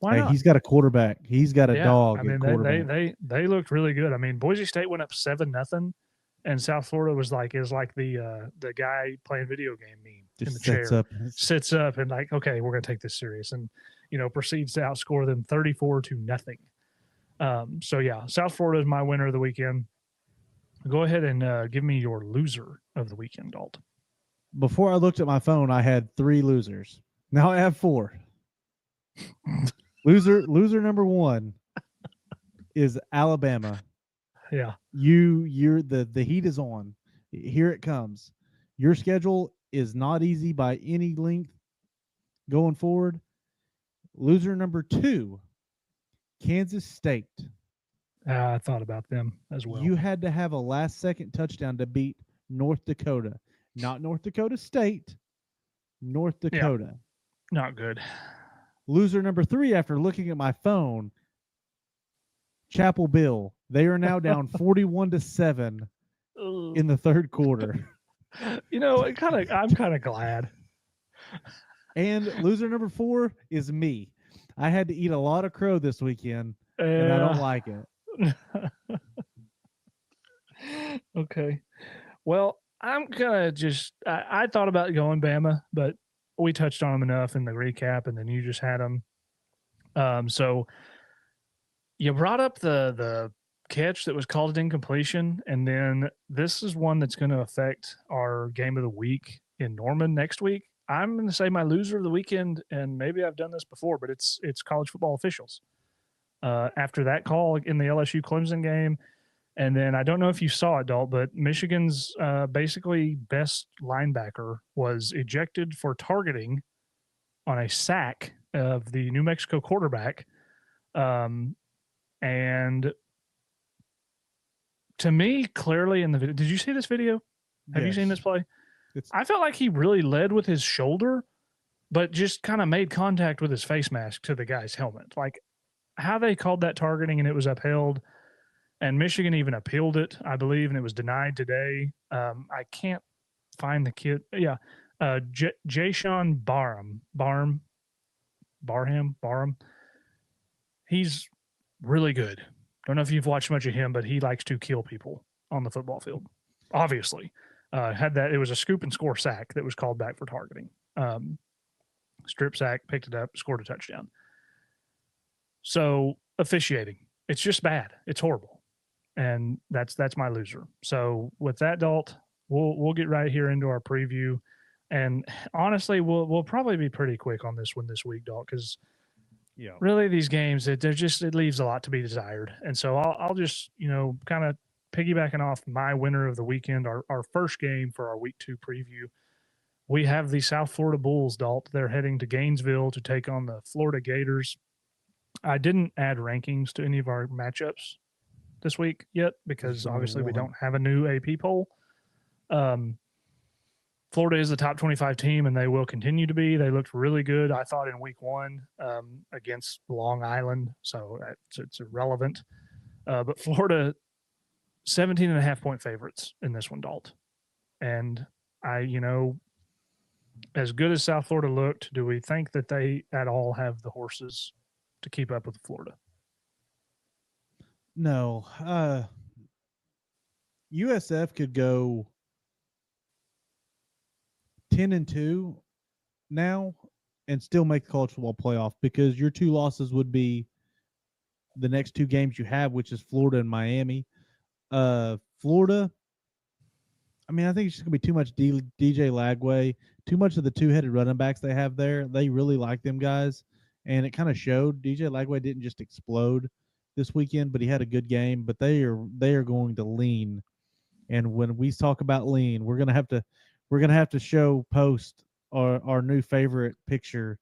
why Hey, not? he's got a quarterback. He's got a Yeah, I dog at mean they quarterback. they they looked really good. I mean Boise State went up 7-0, and South Florida was like the guy playing video game meme in the Just sets chair, up. sits up and like, okay, we're gonna take this serious, and proceeds to outscore them 34-0. So yeah, South Florida is my winner of the weekend. Go ahead and give me your loser of the weekend, Dalt. Before I looked at my phone, I had 3 losers. Now I have 4. Loser number 1 is Alabama. Yeah, You're the heat is on. Here it comes. Your schedule is not easy by any length going forward. Loser number 2, Kansas State. I thought about them as well. You had to have a last second touchdown to beat North Dakota. Not North Dakota State, North Yeah, Dakota. not good. Loser number 3, after looking at my phone, Chapel Bill. They are now down 41-7 in the third quarter. I'm kind of glad. And loser number 4 is me. I had to eat a lot of crow this weekend, and I don't like it. Okay. Well, I'm gonna just. I thought about going Bama, but we touched on them enough in the recap, and then you just had them. So you brought up the catch that was called an incompletion, and then this is one that's going to affect our game of the week in Norman next week. I'm going to say my loser of the weekend, and maybe I've done this before, but it's college football officials. After that call in the LSU Clemson game, and then I don't know if you saw it, Dalt, but Michigan's basically best linebacker was ejected for targeting on a sack of the New Mexico quarterback. And to me, clearly in the video, did you see this video? Have you seen this play? I felt like he really led with his shoulder, but just kind of made contact with his face mask to the guy's helmet. Like how they called that targeting and it was upheld. And Michigan even appealed it, I believe, and it was denied today. I can't find the kid. Yeah, Jashawn Barham. He's really good. Don't know if you've watched much of him, but he likes to kill people on the football field. Obviously, had that. It was a scoop and score sack that was called back for targeting. Strip sack, picked it up, scored a touchdown. So officiating, it's just bad. It's horrible. And that's my loser. So with that, Dalt, we'll get right here into our preview, and honestly, we'll probably be pretty quick on this one this week, Dalt, because Yeah. really these games it leaves a lot to be desired. And so I'll just kind of piggybacking off my winner of the weekend, our first game for our week 2 preview. We have the South Florida Bulls, Dalt. They're heading to Gainesville to take on the Florida Gators. I didn't add rankings to any of our matchups this week yet Because because you only obviously we won. don't have a new AP poll. Um, Florida is the top 25 team, and they will continue to be. They looked really good, I thought, in week 1 against Long Island, so it's irrelevant. But Florida, 17 and a half point favorites in this one, Dalt. And as good as South Florida looked, do we think that they at all have the horses to keep up with Florida? No. USF could go 10-2 now and still make the college football playoff because your two losses would be the next two games you have, which is Florida and Miami. Florida, I mean, I think it's just gonna be too much DJ Lagway, too much of the two-headed running backs they have there. They really like them guys, and it kind of showed. DJ Lagway didn't just explode this weekend, but he had a good game. But they are going to lean, and when we talk about lean, we're gonna have to show post our new favorite picture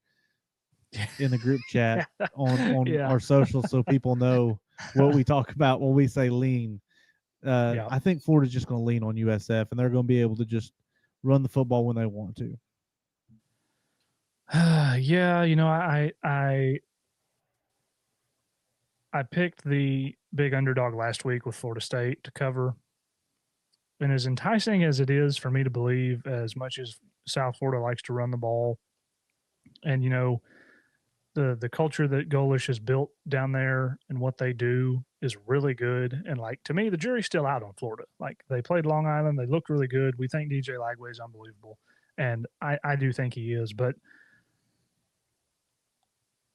in the group chat on Yeah. our socials so people know what we talk about when we say lean. Yeah. I think Florida's just going to lean on USF, and they're going to be able to just run the football when they want to. Yeah, I picked the big underdog last week with Florida State to cover. And as enticing as it is for me to believe, as much as South Florida likes to run the ball, and the culture that Golish has built down there and what they do is really good. And like to me, the jury's still out on Florida. Like they played Long Island, they looked really good. We think DJ Lagway is unbelievable, and I do think he is, but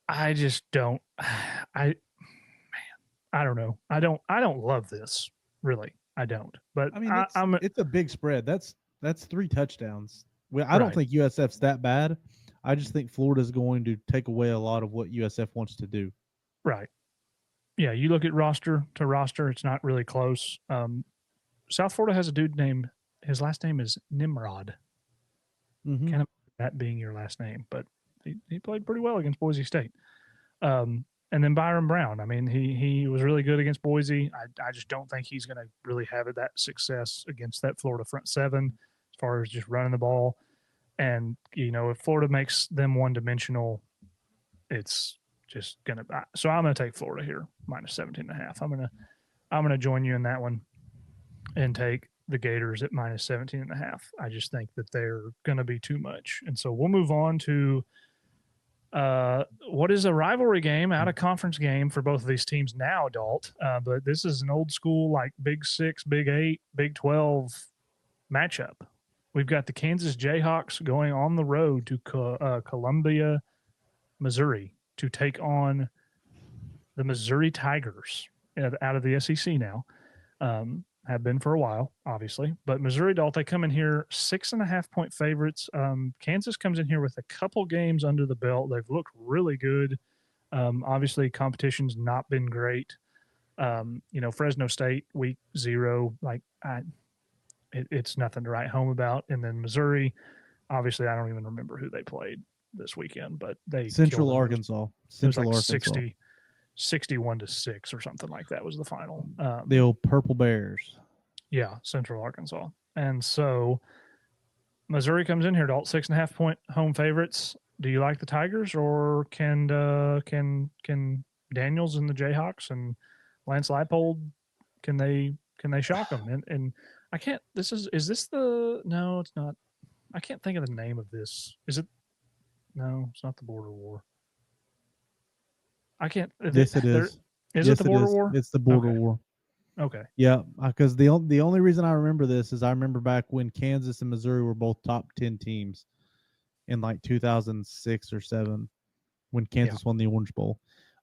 I just don't. I don't know. I don't love this really. I don't. But I mean, it's I'm it's a big spread. That's 3 touchdowns. Well, I don't right. think USF's that bad. I just think Florida's going to take away a lot of what USF wants to do. Right. Yeah, you look at roster to roster, it's not really close. South Florida has a dude named his last name is Nimrod. Mm-hmm. Kind of that being your last name, but he played pretty well against Boise State. And then Byron Brown. I mean, he was really good against Boise. I just don't think he's going to really have that success against that Florida front seven as far as just running the ball. And if Florida makes them one dimensional, it's just gonna. So I'm gonna take Florida here minus 17 and a half. I'm gonna join you in that one and take the Gators at minus 17 and a half. I just think that they're gonna be too much. And so we'll move on to what is a rivalry game, out of conference game for both of these teams now, adult. But this is an old school like Big Six, Big Eight, Big 12 matchup. We've got the Kansas Jayhawks going on the road to Columbia, Missouri, to take on the Missouri Tigers out of the SEC now. Have been for a while, obviously. But Missouri Dalt, they come in here 6.5 point favorites. Kansas comes in here with a couple games under the belt. They've looked really good. Obviously, competition's not been great. Fresno State week 0, it's nothing to write home about. And then Missouri, obviously, I don't even remember who they played this weekend, but they killed Central them. Arkansas. It was Central like Arkansas. 61-6 or something like that was the final. The old Purple Bears. Yeah, Central Arkansas. And so Missouri comes in here, Dalt, 6.5 point home favorites. Do you like the Tigers, or can Daniels and the Jayhawks and Lance Leipold can they shock them? And I can't. Is this the? No, it's not. I can't think of the name of this. Is it? No, it's not the Border War. I can't. Yes, it There is. is it Yes, the it Border is. War? It's the Border Okay. War. Okay. Yeah, because the only reason I remember this is I remember back when Kansas and Missouri were both top 10 teams in like 2006 or 7 when Yeah. Kansas won the Orange Bowl.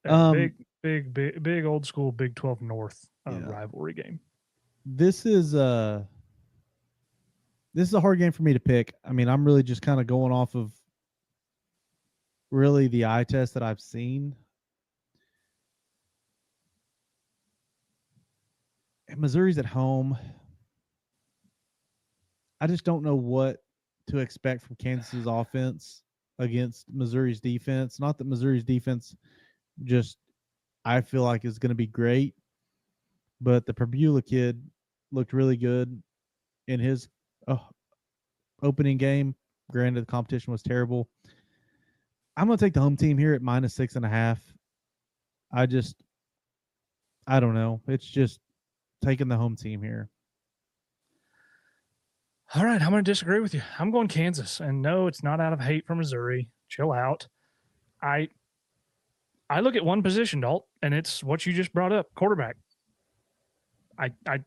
Yeah. Big old school Big 12 North Yeah, rivalry game. this is this is a hard game for me to pick. I mean, I'm really just kind of going off of really the eye test that I've seen. Missouri's at home. I just don't know what to expect from Kansas's offense against Missouri's defense. Not that Missouri's defense just I feel like is going to be great, but the Perbula kid looked really good in his uh, opening game. Granted, the competition was terrible. I'm going to take the home team here at -6.5. I just, I don't know. It's just taking the home team here. All right, I'm going to disagree with you. I'm going Kansas, and no, it's not out of hate for Missouri. Chill out. I I look at one position, Dalt, and it's what you just brought up, quarterback. I I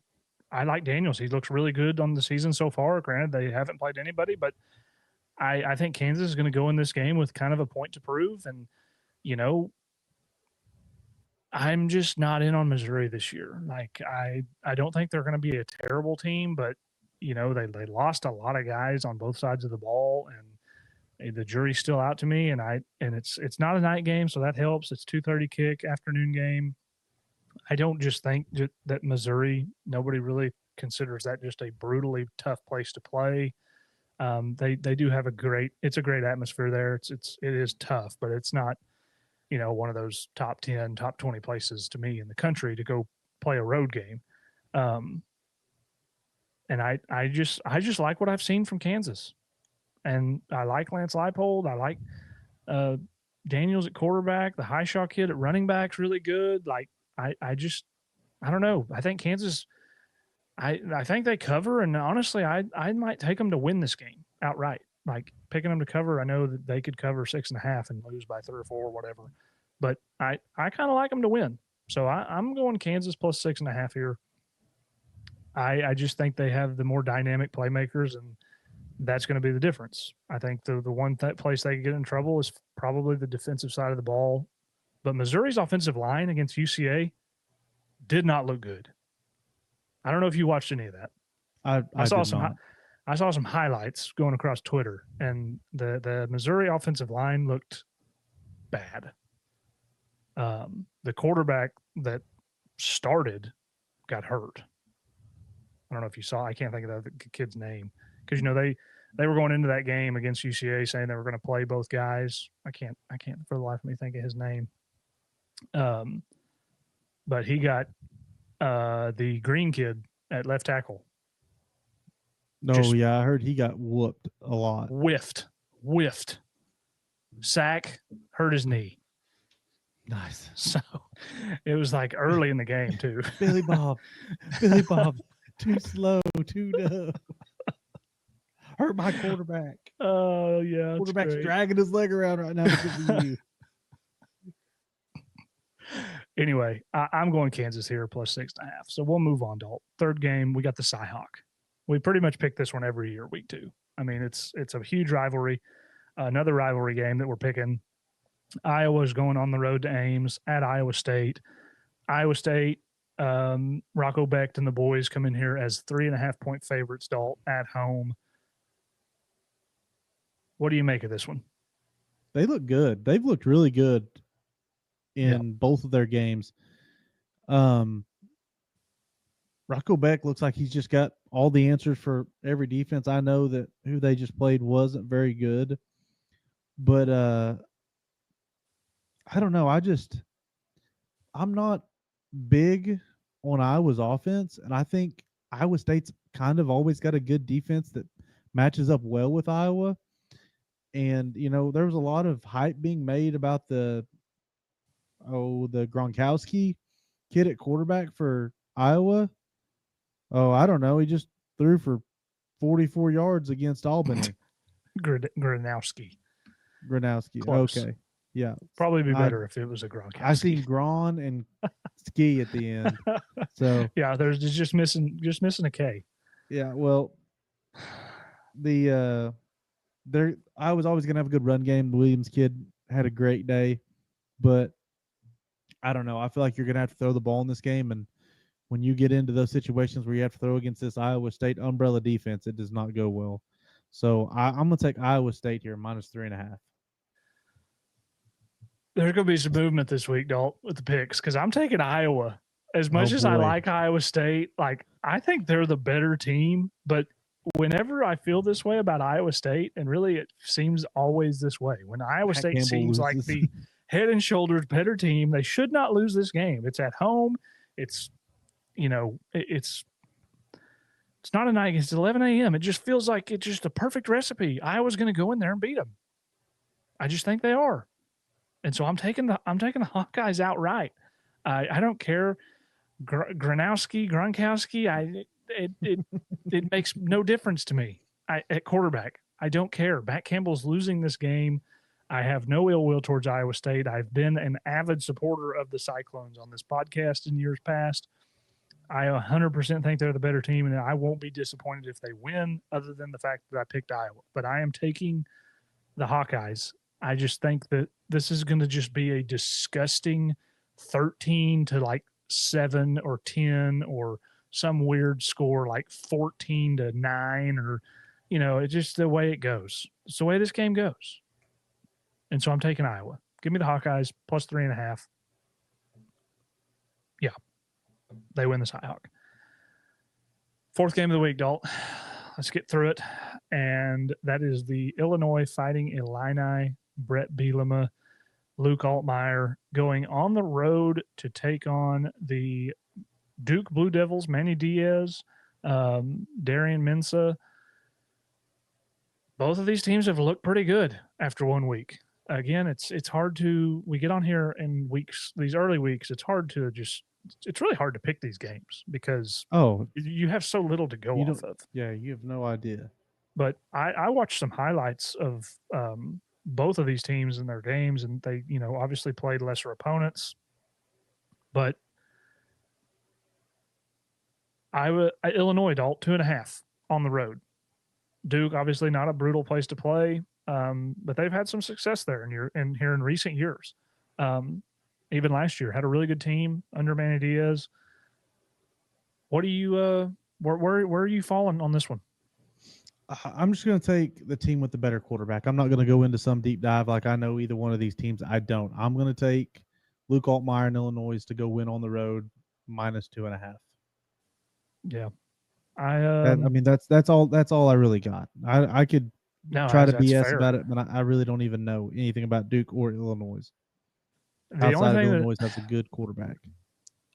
I like Daniels. He looks really good on the season so far. Granted, they haven't played anybody, but I think Kansas is going to go in this game with kind of a point to prove. And you know, I'm just not in on Missouri this year. Like I don't think they're going to be a terrible team, but you know they lost a lot of guys on both sides of the ball, and the jury's still out to me. And it's not a night game, so that helps. It's 2:30 kick afternoon game. I don't just think that Missouri. Nobody really considers that just a brutally tough place to play. They do have it's a great atmosphere there. It is tough, but it's not one of those top 10, top 20 places to me in the country to go play a road game. Um, and I just like what I've seen from Kansas, and I like Lance Leipold. I like uh, Daniels at quarterback. The Highshaw kid at running back's really good. Like I don't know. I think Kansas. I think they cover, and honestly, I might take them to win this game outright. Like picking them to cover, I know that they could cover 6.5 and lose by 3 or 4 or whatever, but I kind of like them to win. So I'm going Kansas plus 6.5 here. I just think they have the more dynamic playmakers, and that's going to be the difference. I think the one place they could get in trouble is probably the defensive side of the ball. But Missouri's offensive line against UCA did not look good. I don't know if you watched any of that. I I saw did some not. I saw some highlights going across Twitter, and the Missouri offensive line looked bad. The quarterback that started got hurt. I don't know if you saw. I can't think of the kid's name because they were going into that game against UCA saying they were going to play both guys. I can't for the life of me think of his name. Um, but he got the green kid at left tackle No, just yeah, I heard he got whooped a lot. whiffed, sack, hurt his knee. Nice. So it was like early in the game too. Billy Bob. Billy Bob. Too slow, too dumb. Hurt my quarterback. Oh yeah, it's Quarterback's great. dragging his leg around right now because of you. Anyway, I'm going Kansas here plus 6.5. So we'll move on to third game. We got the Cyhawk. We pretty much pick this one every year, week 2. I mean, it's a huge rivalry. Another rivalry game that we're picking. Iowa's going on the road to Ames at Iowa State. Iowa State, Rocco Becht and the boys come in here as 3.5-point favorites, Dalt, at home. What do you make of this one? They look good. They've looked really good in both of their games. Rocco Becht looks like he's just got all the answers for every defense. I know that who they just played wasn't very good, but I don't know. I'm not big on Iowa's offense, and I think Iowa State's kind of always got a good defense that matches up well with Iowa. And there was a lot of hype being made about the Gronkowski kid at quarterback for Iowa. Oh, I don't know. He just threw for 44 yards against Albany. Gronowski. Gronowski. Close. Okay. Yeah. Probably be better if it was a Gronkowski. I seen Gron and Ski at the end. So yeah, there's just missing a K. Yeah, well, I was always gonna have a good run game. The Williams kid had a great day, but I don't know. I feel like you're gonna have to throw the ball in this game, and when you get into those situations where you have to throw against this Iowa State umbrella defense, it does not go well. So I'm gonna take Iowa State here -3.5. There's going to be some movement this week, Dalt, with the picks because I'm taking Iowa. as Oh much as I boy, like Iowa State, like I think they're the better team, but whenever I feel this way about Iowa State, and really it seems always this way, when Iowa Pat State Campbell seems like loses. the head and shoulders better team, they should not lose this game. It's at home. It's it's not a night. It's 11 a.m. It just feels like it's just a perfect recipe. Iowa's going to go in there and beat them. I just think they are, and so I'm taking the Hawkeyes outright. I don't care Gronkowski. It makes no difference to me. At quarterback, I don't care. Matt Campbell's losing this game. I have no ill will towards Iowa State. I've been an avid supporter of the Cyclones on this podcast in years past. I 100% think they're the better team, and I won't be disappointed if they win, other than the fact that I picked Iowa. But I am taking the Hawkeyes. I just think that this is going to just be a disgusting 13 to like 7 or 10 or some weird score like 14 to 9 or it's just the way it goes. It's the way this game goes. And so I'm taking Iowa. Give me the Hawkeyes plus 3.5. Yeah, they win this Hawk. Fourth game of the week, Dalt. Let's get through it. And that is the Illinois Fighting Illini, Brett Bielema, Luke Altmaier going on the road to take on the Duke Blue Devils, Manny Diaz, Darian Mensah. Both of these teams have looked pretty good after 1 week. Again, it's hard to we get on here in weeks, these early weeks, it's really hard to pick these games because oh, you have so little to go you off don't. of. Yeah, you have no idea. But I watched some highlights of both of these teams in their games, and they, obviously played lesser opponents. But Illinois, Dalt 2.5 on the road. Duke, obviously not a brutal place to play, but they've had some success there here in recent years. Even last year, had a really good team under Manny Diaz. What do you where are you falling on this one? I'm just going to take the team with the better quarterback. I'm not going to go into some deep dive like I know either one of these teams. I don't. I'm going to take Luke Altmaier in Illinois to go win on the road minus 2.5. Yeah, I mean that's all I really got. I could no, try to that's BS fair. about it, but I really don't even know anything about Duke or Illinois The only outside of thing that Illinois has a good quarterback.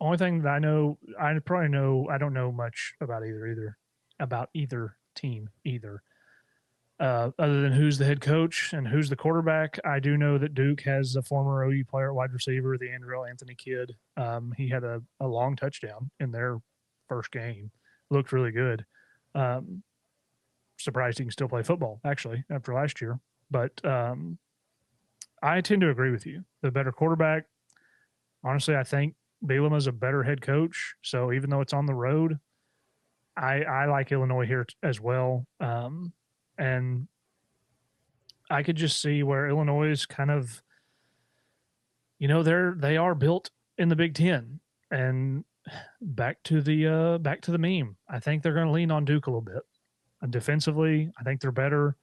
only thing that I know, I probably know, I don't know much about either team either. Other than who's the head coach and who's the quarterback, I do know that Duke has a former OU player at wide receiver, the Andrew Anthony kid. He had a long touchdown in their first game. Looked really good. Um, Surprised he can still play football, actually, after last year. But I tend to agree with you. The better quarterback, honestly, I think Bielema is a better head coach. So even though it's on the road, I like Illinois here as well. And I could just see where Illinois is kind of, they are built in the Big Ten, and back to the meme. I think they're going to lean on Duke a little bit. And defensively, I think they're better,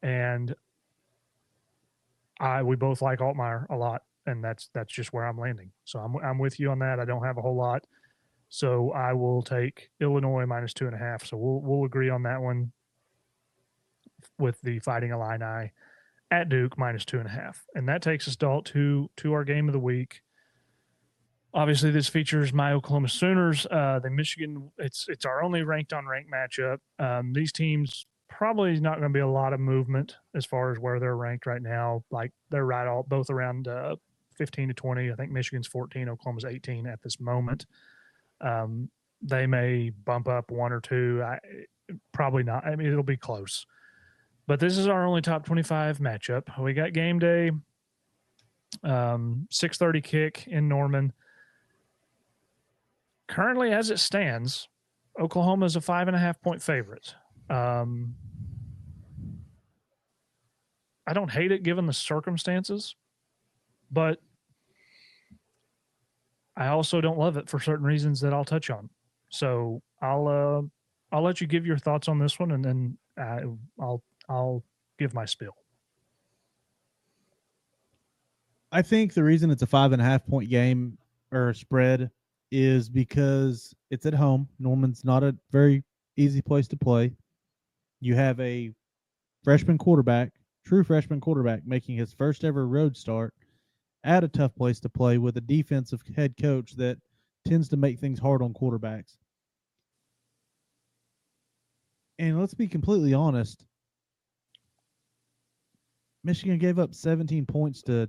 and we both like Altmaier a lot, and that's just where I'm landing. So I'm with you on that. I don't have a whole lot, so I will take Illinois minus 2.5. So we'll agree on that one with the Fighting Illini at Duke minus 2.5, and that takes us to our game of the week. Obviously, this features my Oklahoma Sooners. The Michigan, it's our only ranked on ranked matchup. These teams probably not going to be a lot of movement as far as where they're ranked right now. Like they're both around 15 to 20. I think Michigan's 14, Oklahoma's 18 at this moment. They may bump up one or two. Probably not. I mean, it'll be close. But this is our only top 25 matchup. We got game day, 6:30 kick in Norman. Currently, as it stands, Oklahoma is a 5.5 point favorite. I don't hate it given the circumstances, but I also don't love it for certain reasons that I'll touch on. So I'll let you give your thoughts on this one, and then I'll give my spiel. I think the reason it's a 5.5 point game or spread is because it's at home. Norman's not a very easy place to play. You have a freshman quarterback, true freshman quarterback, making his first ever road start at a tough place to play with a defensive head coach that tends to make things hard on quarterbacks. And let's be completely honest, Michigan gave up 17 points to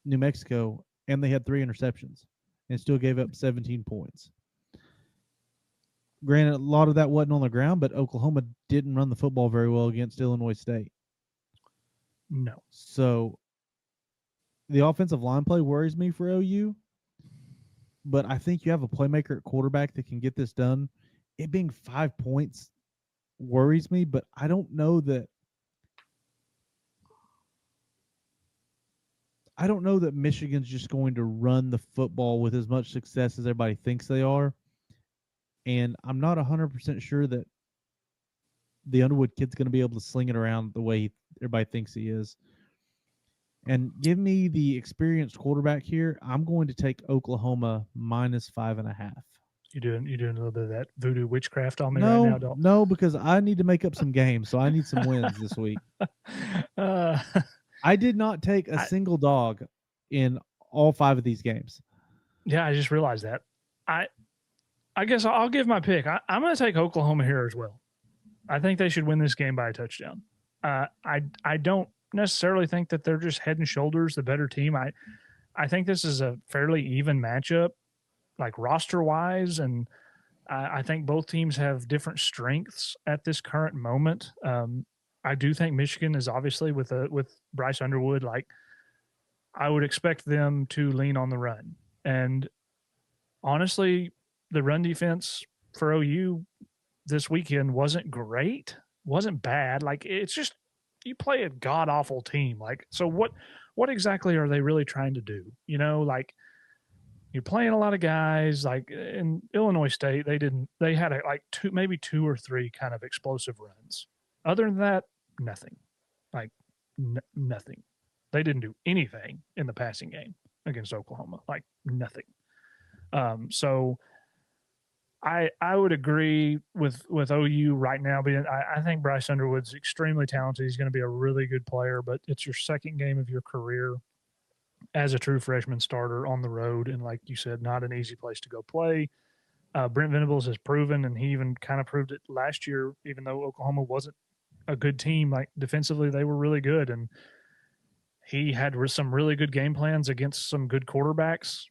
New Mexico and they had 3 interceptions and still gave up 17 points. Granted, a lot of that wasn't on the ground, but Oklahoma didn't run the football very well against Illinois State. No. So the offensive line play worries me for OU, but I think you have a playmaker at quarterback that can get this done. It being 5 points worries me, but I don't know that Michigan's just going to run the football with as much success as everybody thinks they are. And I'm not 100% sure that the Underwood kid's going to be able to sling it around the way everybody thinks he is. And give me the experienced quarterback here. I'm going to take Oklahoma minus 5.5. You're doing a little bit of that voodoo witchcraft on me right now, No, don't? no, because I need to make up some games, so I need some wins this week. uh, I did not take a single dog in all 5 of these games. Yeah, I just realized that. I guess I'll give my pick. I'm going to take Oklahoma here as well. I think they should win this game by a touchdown. I don't necessarily think that they're just head and shoulders the better team. I think this is a fairly even matchup, like roster wise, and I think both teams have different strengths at this current moment. I do think Michigan is obviously with Bryce Underwood. Like I would expect them to lean on the run, and honestly, the run defense for OU this weekend wasn't great, wasn't bad. Like it's just you play a god awful team. Like so, what exactly are they really trying to do? You know, like you're playing a lot of guys. Like in Illinois State, they had like maybe 2 or 3 kind of explosive runs. Other than that, nothing. Like nothing. They didn't do anything in the passing game against Oklahoma. Like nothing. So I would agree with OU right now. Being I think Bryce Underwood's extremely talented. He's going to be a really good player, but it's your second game of your career as a true freshman starter on the road, and like you said, not an easy place to go play. Brent Venables has proven, and he even kind of proved it last year. Even though Oklahoma wasn't a good team, like defensively they were really good, and he had some really good game plans against some good quarterbacks.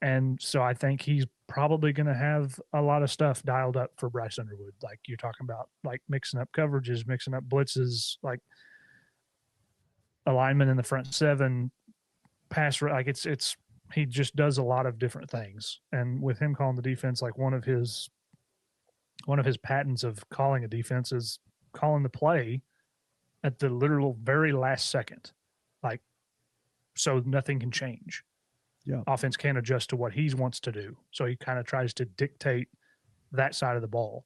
And so I think he's probably going to have a lot of stuff dialed up for Bryce Underwood. Like you're talking about, like mixing up coverages, mixing up blitzes, like alignment in the front seven, pass. Like it's he just does a lot of different things. And with him calling the defense, like one of his patents of calling a defense is calling the play at the literal very last second, like so nothing can change. Yeah. Offense can't adjust to what he wants to do. So he kind of tries to dictate that side of the ball.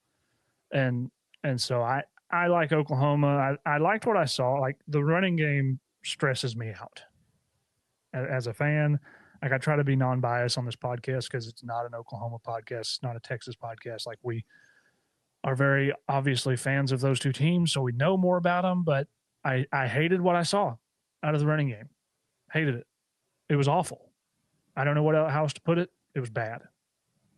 And so I like Oklahoma. I liked what I saw. Like the running game stresses me out. As a fan, like I try to be non-biased on this podcast because it's not an Oklahoma podcast, it's not a Texas podcast. Like we are very obviously fans of those two teams, so we know more about them. But I hated what I saw out of the running game. Hated it. It was awful. I don't know how else to put it. It was bad,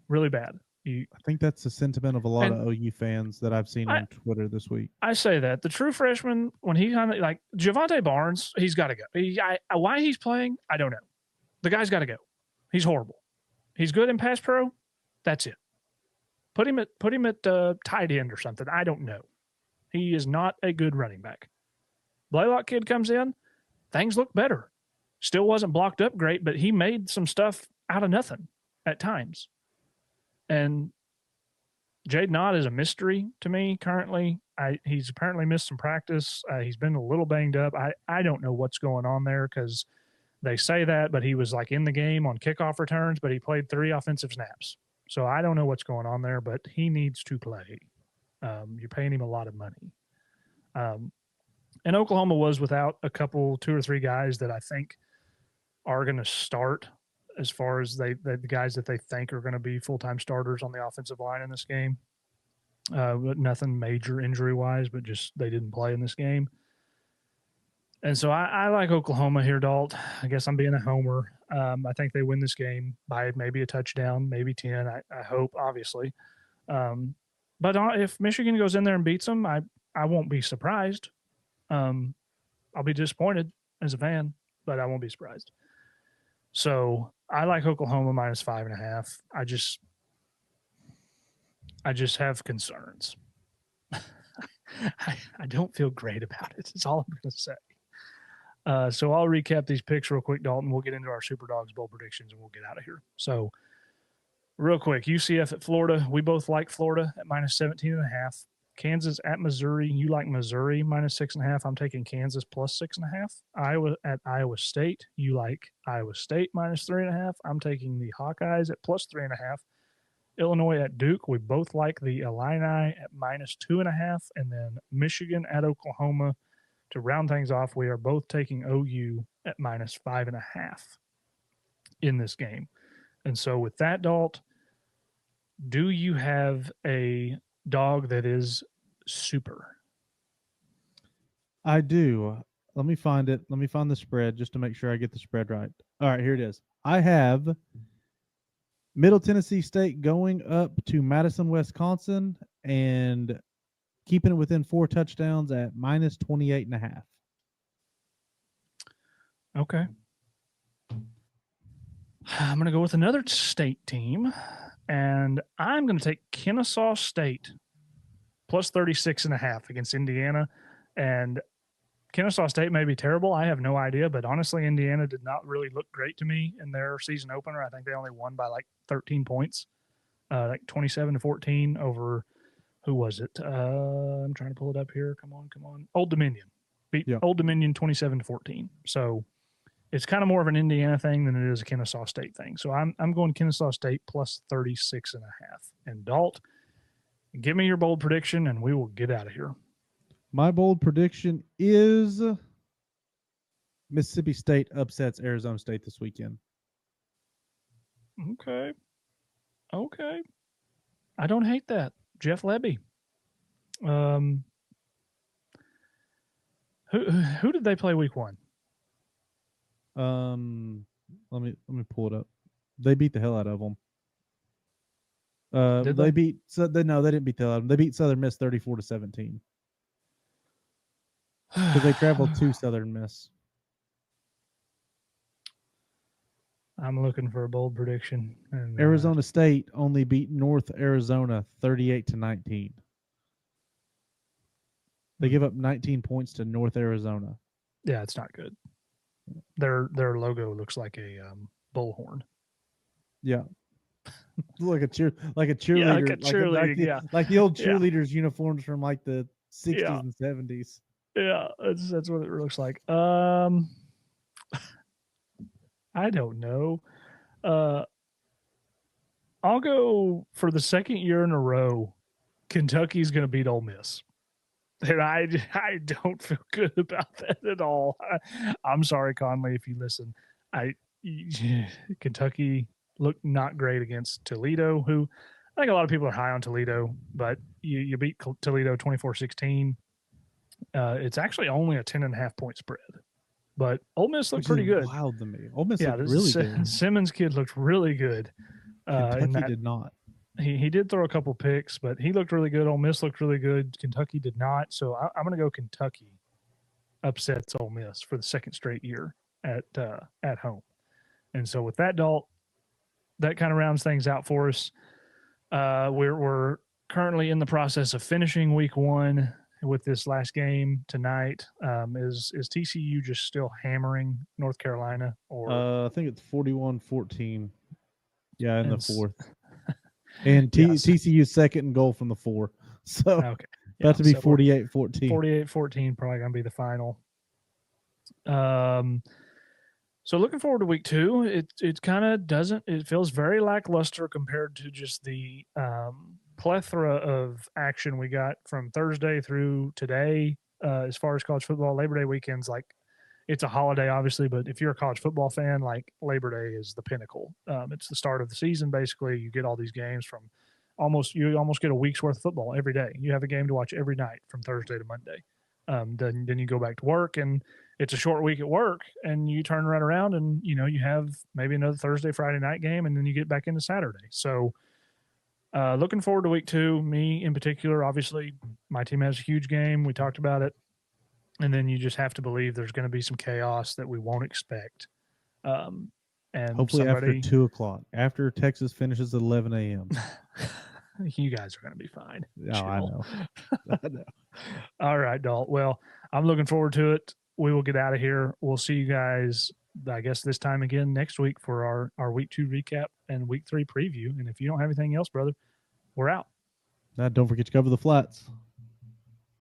really bad. I think that's the sentiment of a lot of OU fans that I've seen on Twitter this week. I say that the true freshman, when he kind of like Javante Barnes, he's got to go. Why he's playing, I don't know. The guy's got to go. He's horrible. He's good in pass pro. That's it. Put him at tight end or something. I don't know. He is not a good running back. Blaylock kid comes in, things look better. Still wasn't blocked up great, but he made some stuff out of nothing at times. And Jaden Ott is a mystery to me currently. He's apparently missed some practice. He's been a little banged up. I don't know what's going on there because they say that, but he was like in the game on kickoff returns, but he played 3 offensive snaps. So I don't know what's going on there, but he needs to play. You're paying him a lot of money. And Oklahoma was without a couple, 2 or 3 guys that I think are going to start as far as the guys that they think are going to be full-time starters on the offensive line in this game. But nothing major injury wise, but just they didn't play in this game. And so I like Oklahoma here, Dalt. I guess I'm being a homer. I think they win this game by maybe a touchdown, maybe 10. I hope, obviously. But if Michigan goes in there and beats them, I won't be surprised. I'll be disappointed as a fan, but I won't be surprised. So I like Oklahoma minus 5.5. I just have concerns. I don't feel great about it. That's all I'm going to say. So I'll recap these picks real quick, Dalton. We'll get into our Super Dogs Bowl predictions and we'll get out of here. So real quick, UCF at Florida. We both like Florida at minus 17.5. Kansas at Missouri. You like Missouri minus 6.5. I'm taking Kansas plus 6.5. Iowa at Iowa State. You like Iowa State minus 3.5. I'm taking the Hawkeyes at plus 3.5. Illinois at Duke. We both like the Illini at minus 2.5. And then Michigan at Oklahoma. To round things off, we are both taking OU at minus 5.5 in this game. And so with that, Dalt, do you have a dog that is super? I do. Let me find it. Let me find the spread just to make sure I get the spread right. All right, here it is. I have Middle Tennessee State going up to Madison, Wisconsin, and keeping it within 4 touchdowns at minus 28.5. Okay. I'm going to go with another state team, and I'm going to take Kennesaw State plus 36.5 against Indiana. And Kennesaw State may be terrible. I have no idea, but honestly, Indiana did not really look great to me in their season opener. I think they only won by like 13 points, like 27-14 over who was it? I'm trying to pull it up here. Come on. Old Dominion beat Old Dominion 27-14. So it's kind of more of an Indiana thing than it is a Kennesaw State thing. So I'm going Kennesaw State plus 36.5. And Dalt, give me your bold prediction, and we will get out of here. My bold prediction is Mississippi State upsets Arizona State this weekend. Okay. I don't hate that. Jeff Lebby. Who did they play week 1? Let me pull it up. They beat the hell out of them. Did they beat no, they didn't beat the hell out of them. They beat Southern Miss 34-17. Because they traveled to Southern Miss. I'm looking for a bold prediction. And, Arizona State only beat North Arizona 38-19. They give up 19 points to North Arizona. Yeah, it's not good. Their logo looks like a bullhorn. Yeah, like a cheerleader. Yeah, like a cheerleader. Like the old cheerleaders' uniforms from like the 60s and 70s. Yeah, that's what it looks like. I don't know. I'll go for the second year in a row. Kentucky's going to beat Ole Miss. And I don't feel good about that at all. I'm sorry, Conley, if you listen. Kentucky looked not great against Toledo, who I think a lot of people are high on Toledo, but you beat Toledo 24-16. It's actually only a 10.5 point spread. But Ole Miss looked pretty good. Wild to me. Ole Miss looked really good. Simmons kid looked really good. Kentucky did not. He did throw a couple picks, but he looked really good. Ole Miss looked really good. Kentucky did not. So I'm going to go Kentucky upsets Ole Miss for the second straight year at home. And so with that, Dalt, that kind of rounds things out for us. We're currently in the process of finishing week 1 with this last game tonight. Is TCU just still hammering North Carolina? Or I think it's 41-14. Yeah, in the fourth. And TCU's second and goal from the 4. So okay. About to be 48-14. 48-14, probably going to be the final. So looking forward to week 2. It kind of doesn't. It feels very lackluster compared to just the plethora of action we got from Thursday through today. As far as college football, Labor Day weekend's like it's a holiday, obviously, but if you're a college football fan, like Labor Day is the pinnacle. It's the start of the season. Basically, you get all these games from you almost get a week's worth of football every day. You have a game to watch every night from Thursday to Monday. Then you go back to work, and it's a short week at work, and you turn right around, and you have maybe another Thursday, Friday night game, and then you get back into Saturday. So looking forward to week 2. Me in particular, obviously, my team has a huge game. We talked about it, and then you just have to believe there's going to be some chaos that we won't expect. Um, and Hopefully after somebody, 2 o'clock, after Texas finishes at 11 a.m. you guys are going to be fine. Oh, I Chill. know. I know. All right, Dalt. Well, I'm looking forward to it. We will get out of here. We'll see you guys, I guess, this time again next week for our week 2 recap and week 3 preview. And if you don't have anything else, brother, we're out. Now, don't forget to cover the flats.